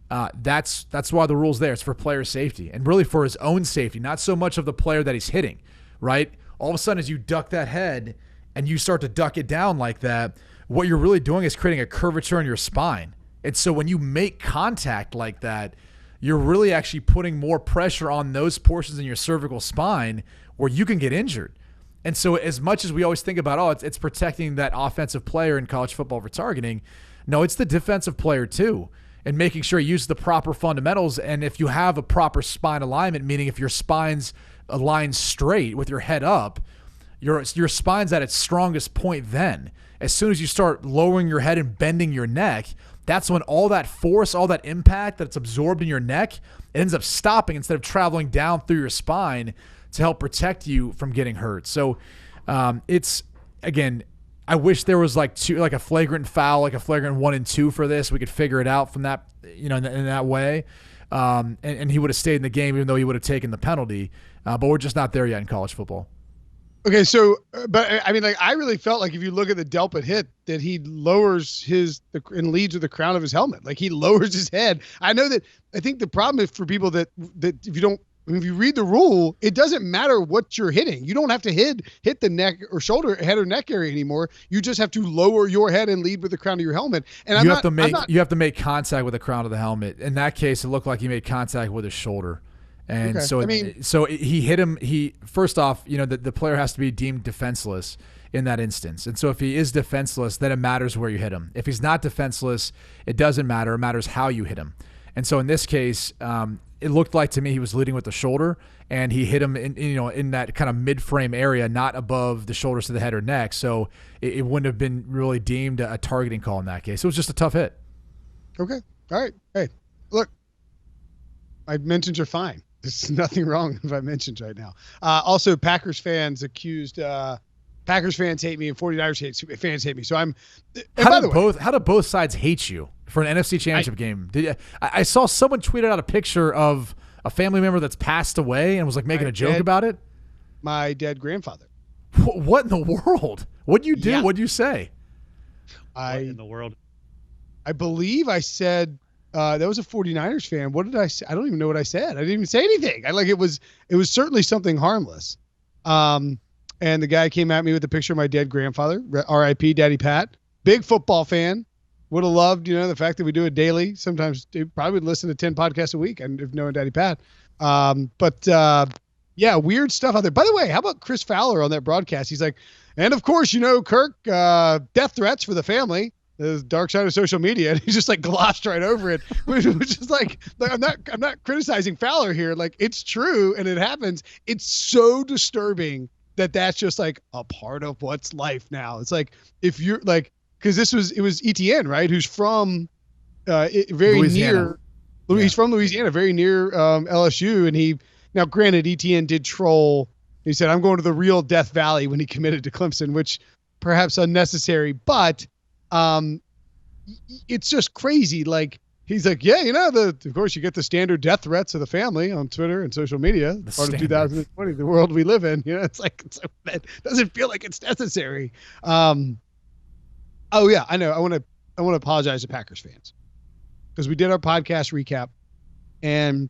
that's why the rule's there. It's for player safety and really for his own safety, not so much of the player that he's hitting, right? All of a sudden, as you duck that head and you start to duck it down like that, what you're really doing is creating a curvature in your spine. And so when you make contact like that, you're really actually putting more pressure on those portions in your cervical spine where you can get injured. And so as much as we always think about, it's protecting that offensive player in college football for targeting, no, it's the defensive player too, and making sure you use the proper fundamentals. And if you have a proper spine alignment, meaning if your spine's aligned straight with your head up, your spine's at its strongest point then. As soon as you start lowering your head and bending your neck, that's when all that force, all that impact that's absorbed in your neck, it ends up stopping instead of traveling down through your spine to help protect you from getting hurt. So it's, again, I wish there was like a flagrant foul, like a flagrant 1 and 2 for this. We could figure it out from that, in that way. And he would have stayed in the game even though he would have taken the penalty. But we're just not there yet in college football. Okay, so, but I mean, like, I really felt like if you look at the Delpit hit, that he lowers and leads with the crown of his helmet. Like, he lowers his head. I think the problem is for people that if you read the rule, it doesn't matter what you're hitting. You don't have to hit the neck or shoulder, head or neck area anymore. You just have to lower your head and lead with the crown of your helmet. And you have to make contact with the crown of the helmet. In that case, it looked like he made contact with his shoulder. And okay. So he hit him. First off, the player has to be deemed defenseless in that instance. And so if he is defenseless, then it matters where you hit him. If he's not defenseless, it doesn't matter. It matters how you hit him. And so in this case, it looked like to me he was leading with the shoulder, and he hit him in that kind of mid-frame area, not above the shoulders to the head or neck. So it wouldn't have been really deemed a targeting call in that case. It was just a tough hit. Okay. All right. Hey, look, my mentions are fine. There's nothing wrong with my mentions right now. Also, Packers fans accused Packers fans hate me and 49ers fans hate me. So how do both sides hate you for an NFC Championship game? I saw someone tweeted out a picture of a family member that's passed away and was like making a joke about it. My dead grandfather. What in the world? What'd you do? Yeah. What'd you say? What in the world? I believe I said that was a 49ers fan. What did I say? I don't even know what I said. I didn't even say anything. It was certainly something harmless. And the guy came at me with a picture of my dead grandfather, R.I.P. Daddy Pat. Big football fan. Would have loved, the fact that we do it daily. Sometimes probably would listen to 10 podcasts a week and if knowing Daddy Pat. Yeah, weird stuff out there. By the way, how about Chris Fowler on that broadcast? He's like, And of course, Kirk, death threats for the family, the dark side of social media. And he's just like glossed right over it, which is like I'm not criticizing Fowler here. Like, it's true and it happens. It's so disturbing that that's just like a part of what's life now. It's like, if you're like, because it was Etienne, right? Who's from very Louisiana. near, he's from Louisiana, very near LSU. And now granted, Etienne did troll. He said, I'm going to the real Death Valley when he committed to Clemson, which perhaps unnecessary, but it's just crazy. Like, he's like, yeah, of course you get the standard death threats of the family on Twitter and social media. Part of 2020, the world we live in. It's like, it doesn't feel like it's necessary. Oh yeah, I know. I want to apologize to Packers fans because we did our podcast recap, and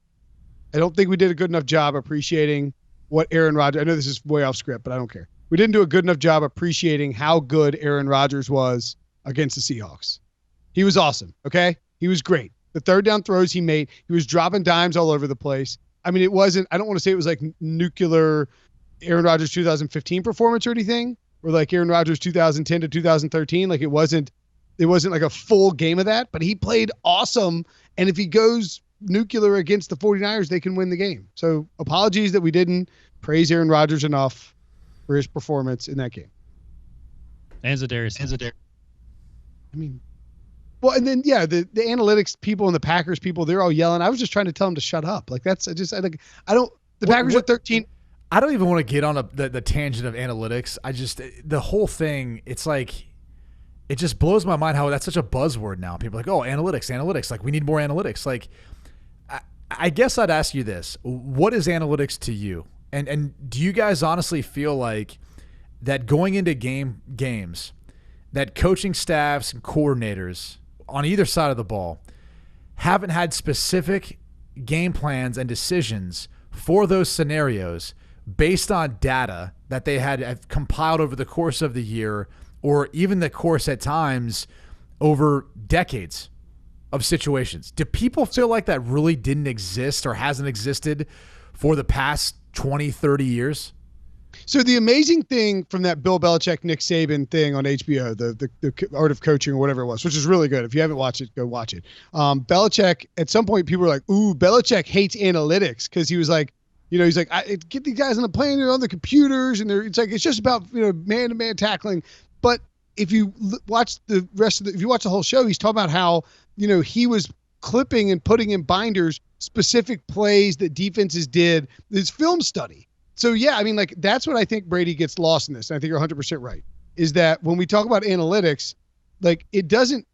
I don't think we did a good enough job appreciating what Aaron Rodgers. I know this is way off script, but I don't care. We didn't do a good enough job appreciating how good Aaron Rodgers was against the Seahawks. He was awesome. Okay. He was great. The third down throws he made, he was dropping dimes all over the place. I mean, I don't want to say it was like nuclear Aaron Rodgers 2015 performance or anything, or like Aaron Rodgers 2010 to 2013. Like, it wasn't like a full game of that, but he played awesome. And if he goes nuclear against the 49ers, they can win the game. So apologies that we didn't praise Aaron Rodgers enough for his performance in that game. And Zadarius. I mean, well, and then, yeah, the analytics people and the Packers people, they're all yelling. I was just trying to tell them to shut up. Like, the Packers are 13. I don't even want to get on the tangent of analytics. The whole thing, it's like, it just blows my mind how that's such a buzzword now. People are like, oh, analytics. Like, we need more analytics. Like, I guess I'd ask you this. What is analytics to you? And do you guys honestly feel like that going into games, that coaching staffs and coordinators on either side of the ball haven't had specific game plans and decisions for those scenarios based on data that they had compiled over the course of the year, or even the course at times over decades of situations? Do people feel like that really didn't exist or hasn't existed for the past 20, 30 years? So the amazing thing from that Bill Belichick, Nick Saban thing on HBO, the Art of Coaching or whatever it was, which is really good. If you haven't watched it, go watch it. Belichick, at some point, people were like, ooh, Belichick hates analytics, because he was like, he's like, get these guys on the plane, they're on the computers, and it's like, it's just about, man-to-man tackling. But if you watch if you watch the whole show, he's talking about how, he was clipping and putting in binders specific plays that defenses did. This film study. So yeah, I mean, like, that's what I think Brady gets lost in this. And I think you're 100% right. Is that when we talk about analytics, like, it doesn't,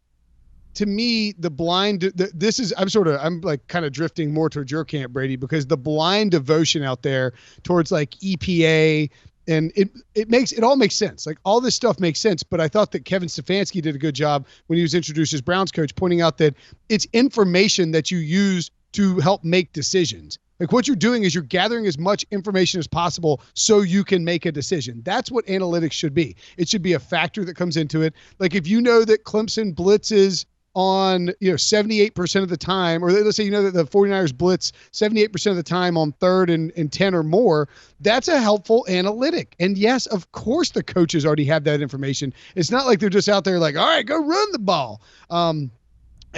to me, I'm like kind of drifting more towards your camp, Brady, because the blind devotion out there towards like EPA, and it all makes sense. Like, all this stuff makes sense. But I thought that Kevin Stefanski did a good job when he was introduced as Browns coach, pointing out that it's information that you use to help make decisions. Like, what you're doing is you're gathering as much information as possible so you can make a decision. That's what analytics should be. It should be a factor that comes into it. Like, if you know that Clemson blitzes on 78% of the time, or let's say that the 49ers blitz 78% of the time on 3rd and 10 or more, that's a helpful analytic. And yes, of course the coaches already have that information. It's not like they're just out there like, all right, go run the ball. I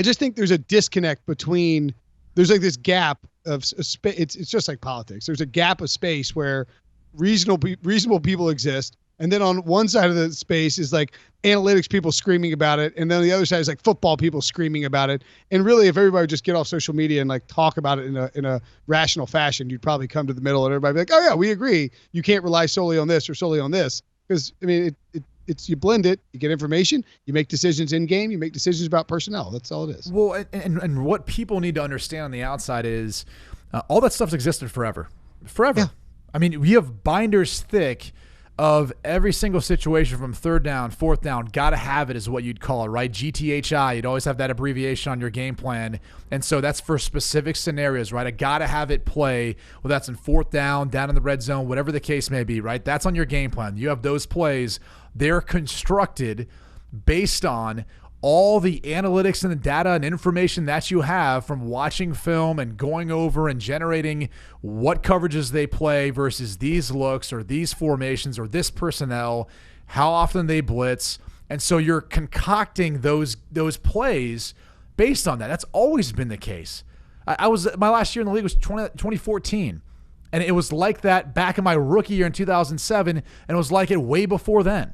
just think there's a disconnect between, there's like this gap of space. It's just like politics. There's a gap of space where reasonable people exist. And then on one side of the space is like analytics people screaming about it. And then the other side is like football people screaming about it. And really, if everybody would just get off social media and like talk about it in a rational fashion, you'd probably come to the middle and everybody be like, oh yeah, we agree. You can't rely solely on this or solely on this. Because I mean, it's you blend it, you get information, you make decisions in game, you make decisions about personnel. That's all it is. Well, and what people need to understand on the outside is all that stuff's existed forever. Yeah. I mean, we have binders thick of every single situation from 3rd down, 4th down. Gotta have it is what you'd call it, right? GTHI. You'd always have that abbreviation on your game plan. And so that's for specific scenarios, right? I gotta have it play, whether that's in 4th down in the red zone, whatever the case may be, right? That's on your game plan. You have those plays. They're constructed based on all the analytics and the data and information that you have from watching film and going over and generating what coverages they play versus these looks or these formations or this personnel. how often they blitz. And so you're concocting those plays based on that. That's always been the case. My last year in the league was 2014. And it was like that back in my rookie year in 2007, and it was like it way before then.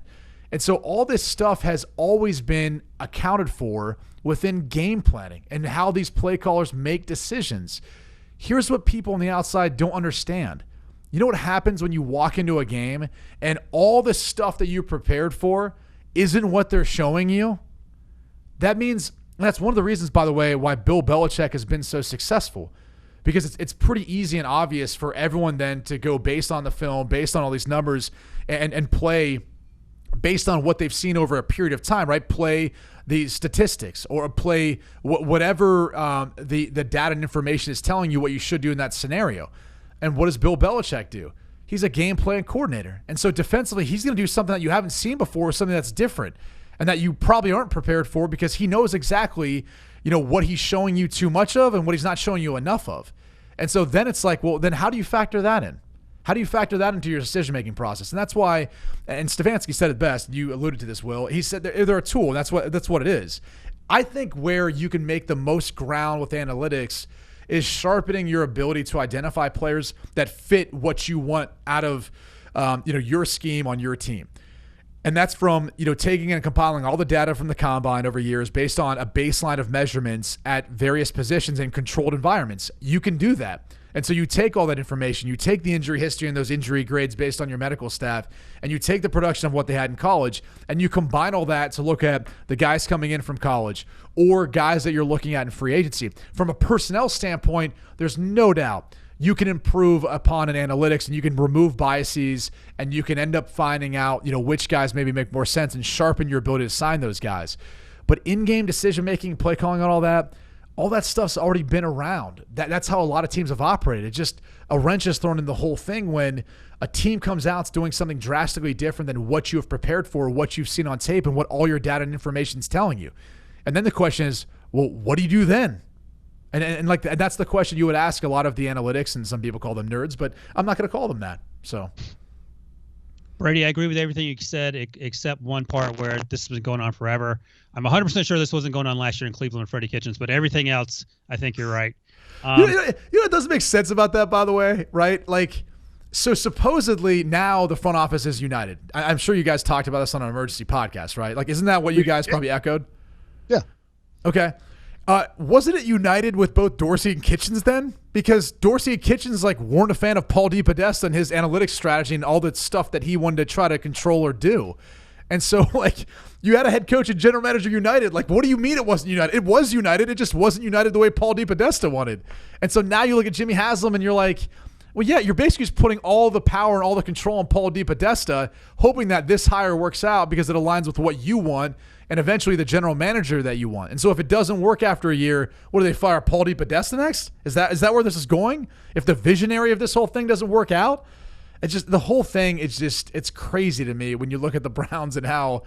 And so all this stuff has always been accounted for within game planning and how these play callers make decisions. Here's what people on the outside don't understand. You know what happens when you walk into a game and all the stuff that you prepared for isn't what they're showing you? That means that's one of the reasons, by the way, why Bill Belichick has been so successful. Because it's pretty easy and obvious for everyone then to go based on the film, based on all these numbers, and play based on what they've seen over a period of time, right? Play the statistics or play whatever the data and information is telling you what you should do in that scenario. And what does Bill Belichick do? He's a game plan coordinator. And so defensively, he's going to do something that you haven't seen before, something that's different and that you probably aren't prepared for because he knows exactly what he's showing you too much of and what he's not showing you enough of. And so then it's like, well, then how do you factor that in? How do you factor that into your decision-making process? And that's why, and Stefanski said it best, you alluded to this, Will. He said they're a tool, and that's what it is. I think where you can make the most ground with analytics is sharpening your ability to identify players that fit what you want out of your scheme on your team. And that's from, taking and compiling all the data from the combine over years based on a baseline of measurements at various positions in controlled environments. You can do that. And so you take all that information, you take the injury history and those injury grades based on your medical staff, and you take the production of what they had in college, and you combine all that to look at the guys coming in from college or guys that you're looking at in free agency. From a personnel standpoint, there's no doubt you can improve upon an analytics and you can remove biases and you can end up finding out, which guys maybe make more sense and sharpen your ability to sign those guys. But in-game decision-making, play calling and all that stuff's already been around. That's how a lot of teams have operated. It's just a wrench is thrown in the whole thing when a team comes out doing something drastically different than what you have prepared for, what you've seen on tape, and what all your data and information is telling you. And then the question is, well, what do you do then? And that's the question you would ask a lot of the analytics, and some people call them nerds, but I'm not going to call them that. So, Brady, I agree with everything you said, except one part where this has been going on forever. I'm 100% sure this wasn't going on last year in Cleveland with Freddie Kitchens, but everything else, I think you're right. What doesn't make sense about that, by the way, right? So supposedly now the front office is united. I'm sure you guys talked about this on an emergency podcast, right? Isn't that what you guys probably echoed? Yeah. Okay. Wasn't it united with both Dorsey and Kitchens then? Because Dorsey and Kitchens weren't a fan of Paul DePodesta and his analytics strategy and all the stuff that he wanted to try to control or do. And so you had a head coach and general manager united. What do you mean it wasn't united? It was united. It just wasn't united the way Paul DePodesta wanted. And so now you look at Jimmy Haslam and you're like, well, yeah, you're basically just putting all the power and all the control on Paul DePodesta, hoping that this hire works out because it aligns with what you want and eventually the general manager that you want. And so if it doesn't work after a year, what do they fire Paul DePodesta next? Is that where this is going? If the visionary of this whole thing doesn't work out? It's just the whole thing. It's crazy to me when you look at the Browns and how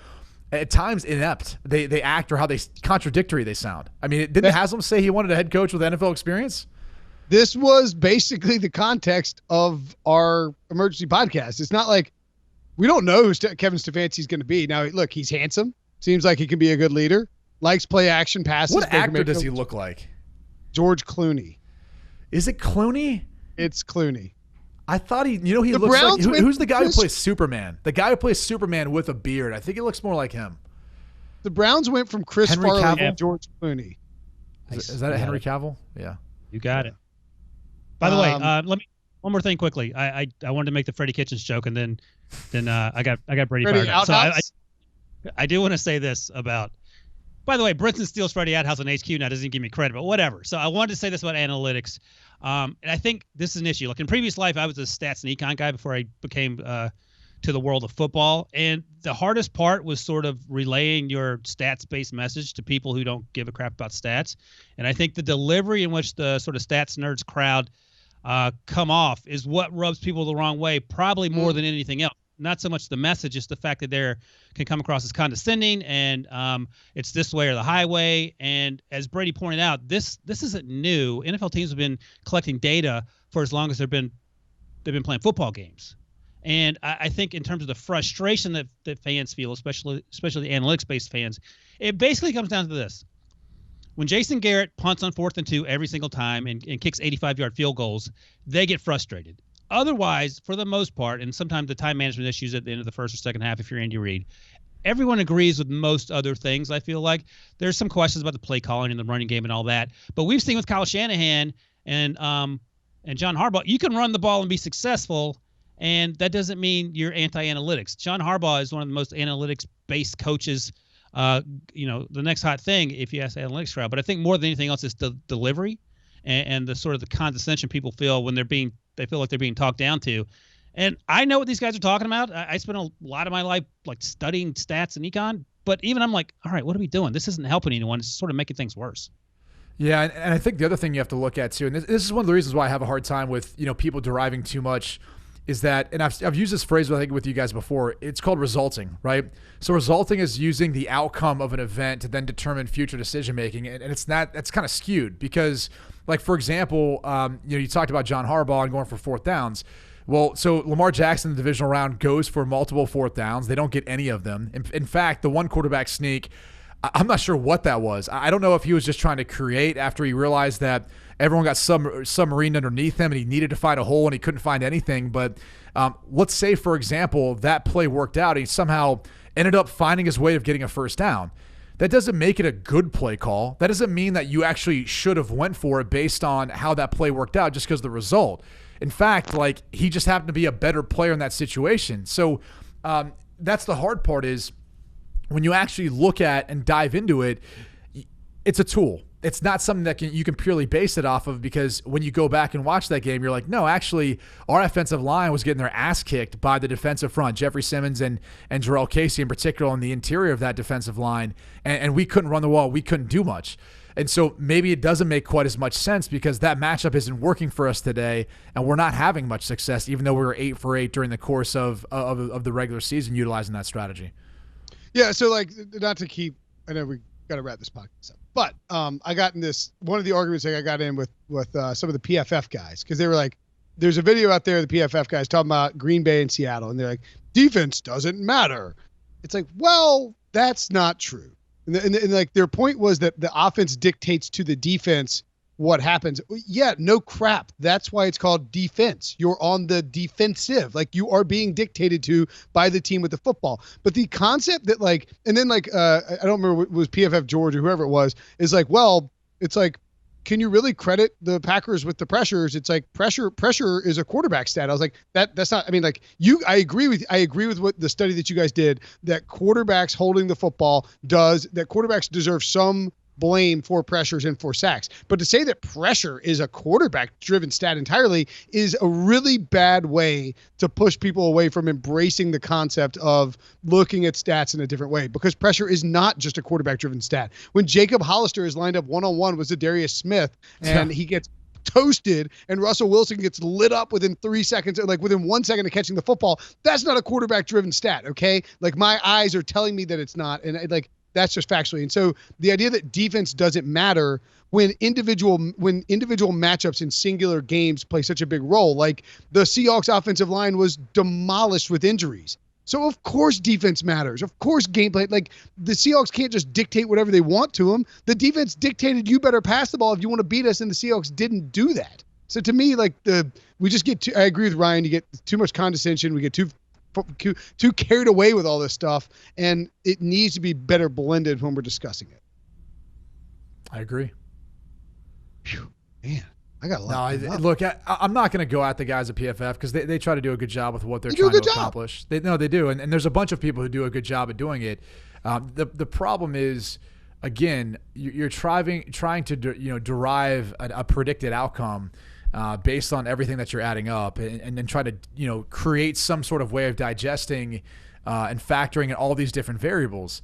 at times inept they act or how contradictory they sound. I mean, didn't Haslam say he wanted a head coach with NFL experience? This was basically the context of our emergency podcast. It's not like we don't know who Kevin Stefanski is going to be. Now, look, he's handsome. Seems like he can be a good leader. Likes play action passes. What actor does he look like? George Clooney. Is it Clooney? It's Clooney. I thought he looks Browns like who's the guy who plays Superman? The guy who plays Superman with a beard. I think he looks more like him. The Browns went from Chris Henry Farley Cavill? to George Clooney. Is that a Henry Cavill? Yeah. You got it. By the way, let me one more thing quickly. I wanted to make the Freddie Kitchens joke, and then I got Brady fired up. So I do want to say this about. By the way, Brinson steals Freddie Outhouse on HQ now, doesn't give me credit, but whatever. So I wanted to say this about analytics, and I think this is an issue. In previous life, I was a stats and econ guy before I became to the world of football, and the hardest part was sort of relaying your stats-based message to people who don't give a crap about stats. And I think the delivery in which the sort of stats nerds crowd come off is what rubs people the wrong way, probably more than anything else. Not so much the message, it's the fact that they can come across as condescending and it's this way or the highway. And as Brady pointed out, this isn't new. NFL teams have been collecting data for as long as they've been playing football games. And I think in terms of the frustration that fans feel, especially the analytics-based fans, it basically comes down to this. When Jason Garrett punts on 4th and 2 every single time and kicks 85-yard field goals, they get frustrated. Otherwise, for the most part, and sometimes the time management issues at the end of the first or second half if you're Andy Reid, everyone agrees with most other things, I feel like. There's some questions about the play calling and the running game and all that. But we've seen with Kyle Shanahan and John Harbaugh, you can run the ball and be successful, and that doesn't mean you're anti-analytics. John Harbaugh is one of the most analytics-based coaches, the next hot thing if you ask the analytics crowd. But I think more than anything else, it's the delivery and the sort of the condescension people feel when they feel like they're being talked down to. And I know what these guys are talking about. I spent a lot of my life like studying stats and econ, but even I'm like, all right, what are we doing? This isn't helping anyone. It's sort of making things worse. Yeah, and I think the other thing you have to look at too, and this is one of the reasons why I have a hard time with people deriving too much, is that, and I've used this phrase I think with you guys before. It's called resulting, right? So resulting is using the outcome of an event to then determine future decision making, and that's kind of skewed because, like for example, you talked about John Harbaugh and going for 4th downs. Well, so Lamar Jackson in the divisional round goes for multiple 4th downs. They don't get any of them. In fact, the one quarterback sneak, I'm not sure what that was. I don't know if he was just trying to create after he realized that everyone got submarined underneath him and he needed to find a hole and he couldn't find anything. But let's say, for example, that play worked out and he somehow ended up finding his way of getting a 1st down. That doesn't make it a good play call. That doesn't mean that you actually should have went for it based on how that play worked out just because of the result. In fact, like he just happened to be a better player in that situation. So that's the hard part is when you actually look at and dive into it, it's a tool. It's not something that you can purely base it off of because when you go back and watch that game, you're like, no, actually, our offensive line was getting their ass kicked by the defensive front, Jeffrey Simmons and Jarrell Casey in particular on the interior of that defensive line, and we couldn't run the ball. We couldn't do much. And so maybe it doesn't make quite as much sense because that matchup isn't working for us today, and we're not having much success, even though we were 8 for 8 during the course of the regular season utilizing that strategy. Yeah, so like not to keep, I know we got to wrap this podcast up, but I got in one of the arguments I got in with some of the PFF guys because they were like, there's a video out there, the PFF guys talking about Green Bay and Seattle, and they're like, defense doesn't matter. It's like, well, that's not true. And like their point was that the offense dictates to the defense what happens. Yeah, no crap. That's why it's called defense. You're on the defensive. Like you are being dictated to by the team with the football. But the concept that like, and then like, I don't remember what was PFF George or whoever it was, is like, well, it's like, can you really credit the Packers with the pressures? It's like pressure is a quarterback stat. I was like, that's not, I mean, like I agree with what the study that you guys did, that quarterbacks holding the football that quarterbacks deserve some blame for pressures and for sacks. But to say that pressure is a quarterback driven stat entirely is a really bad way to push people away from embracing the concept of looking at stats in a different way, because pressure is not just a quarterback driven stat. When Jacob Hollister is lined up one-on-one with Zadarius Smith and he gets toasted and Russell Wilson gets lit up within 3 seconds, or like within 1 second of catching the football, that's not a quarterback driven stat. Okay. Like my eyes are telling me that it's not. And like, that's just factually. And so the idea that defense doesn't matter when individual matchups in singular games play such a big role, like the Seahawks offensive line was demolished with injuries. So of course defense matters. Of course gameplay, like the Seahawks can't just dictate whatever they want to them. The defense dictated you better pass the ball if you want to beat us, and the Seahawks didn't do that. So to me, like we just get I agree with Ryan, you get too much condescension, we get too carried away with all this stuff, and it needs to be better blended when we're discussing it. I agree. Whew, man, I got a lot. No, look, I'm not going to go at the guys at PFF because they try to do a good job with what they're trying to accomplish. They do, and there's a bunch of people who do a good job at doing it. The problem is, again, you're trying to derive a predicted outcome based on everything that you're adding up, and then try to create some sort of way of digesting and factoring in all these different variables.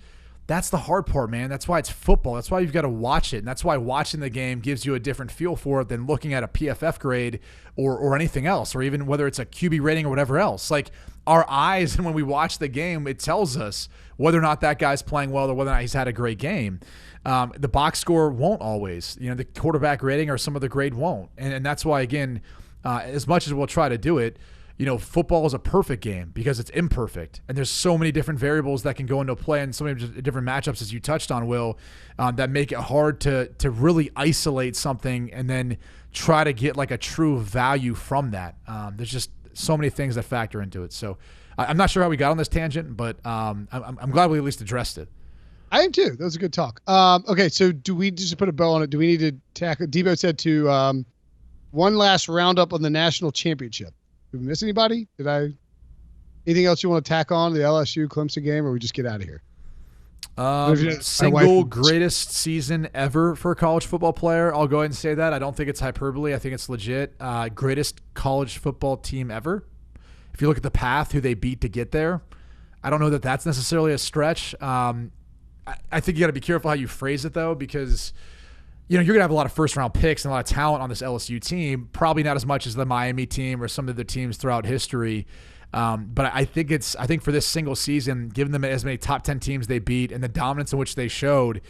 That's the hard part, man. That's why it's football. That's why you've got to watch it, and that's why watching the game gives you a different feel for it than looking at a PFF grade or anything else, or even whether it's a QB rating or whatever else. Like our eyes, and when we watch the game, it tells us whether or not that guy's playing well or whether or not he's had a great game. The box score won't always. The quarterback rating or some of the grade won't. And that's why, again, as much as we'll try to do it, football is a perfect game because it's imperfect. And there's so many different variables that can go into play and so many different matchups, as you touched on, Will, that make it hard to really isolate something and then try to get like a true value from that. There's just so many things that factor into it. So I'm not sure how we got on this tangent, but I'm glad we at least addressed it. I am too. That was a good talk. Okay, so do we just put a bow on it? Do we need to tackle? Debo said to one last roundup on the national championship. Did we miss anybody? Anything else you want to tack on the LSU Clemson game, or we just get out of here? Single greatest season ever for a college football player. I'll go ahead and say that. I don't think it's hyperbole. I think it's legit. Greatest college football team ever. If you look at the path, who they beat to get there, I don't know that that's necessarily a stretch. I think you got to be careful how you phrase it, though, because you're going to have a lot of first-round picks and a lot of talent on this LSU team, probably not as much as the Miami team or some of the teams throughout history. But I think for this single season, given them as many top 10 teams they beat and the dominance in which they showed,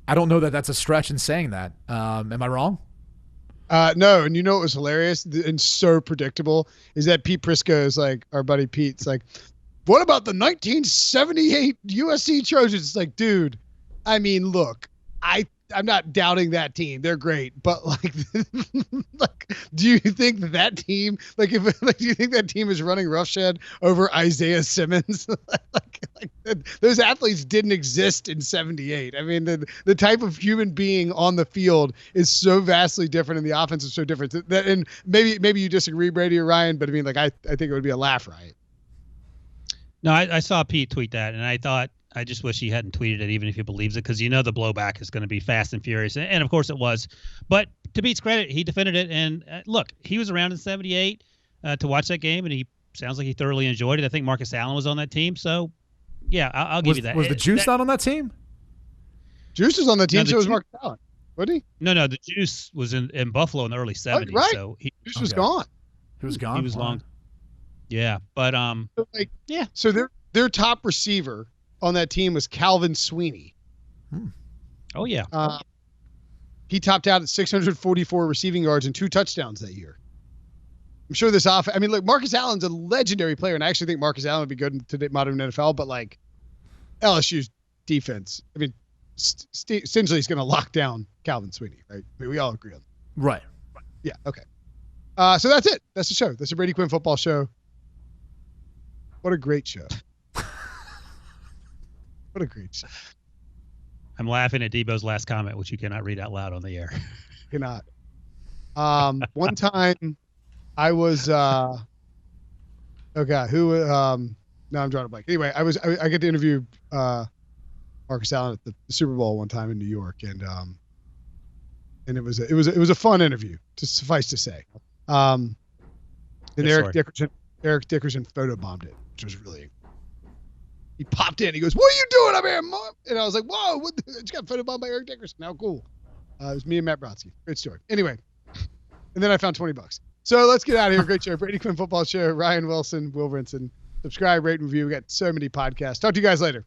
I don't know that that's a stretch in saying that. Am I wrong? No, and what was hilarious and so predictable is that Pete Prisco is like, our buddy Pete's like, what about the 1978 USC Trojans? It's like, dude, I mean, look, I'm not doubting that team. They're great. But like, do you think that team, do you think that team is running roughshod over Isaiah Simmons? Those athletes didn't exist in 78. I mean, the type of human being on the field is so vastly different and the offense is so different and maybe you disagree, Brady or Ryan, but I mean, I think it would be a laugh riot. No, I saw Pete tweet that and I thought, I just wish he hadn't tweeted it, even if he believes it, because the blowback is going to be fast and furious. And, of course, it was. But to Pete's credit, he defended it. And, look, he was around in 78 to watch that game, and he sounds like he thoroughly enjoyed it. I think Marcus Allen was on that team. So, yeah, I'll give you that. Was the Juice not on that team? Juice was on the team, so was Marcus Allen. Wasn't he? No, the Juice was in Buffalo in the early 70s. Right. So Juice was gone. He was gone? He was long. Yeah, but yeah. So their top receiver on that team was Calvin Sweeney. Oh, yeah. He topped out at 644 receiving yards and 2 touchdowns that year. I'm sure this look, Marcus Allen's a legendary player, and I actually think Marcus Allen would be good in today's modern NFL, but LSU's defense, essentially is going to lock down Calvin Sweeney, right? We all agree on that. Right. Yeah, okay. So that's it. That's the show. That's the Brady Quinn football show. What a great show. What a great show. I'm laughing at Debo's last comment, which you cannot read out loud on the air. Cannot. One time I was now I'm drawing a blank. Anyway, I get to interview Marcus Allen at the Super Bowl one time in New York, and it was a fun interview, to suffice to say. And Eric Dickerson photobombed it, which was really. He popped in. He goes, "What are you doing up here, Mom?" And I was like, "Whoa, just got photobombed by Eric Dickerson. How cool!" It was me and Matt Brodsky. Great story. Anyway, and then I found $20. So let's get out of here. Great show, Brady Quinn football show. Ryan Wilson, Will Brinson. Subscribe, rate, and review. We got so many podcasts. Talk to you guys later.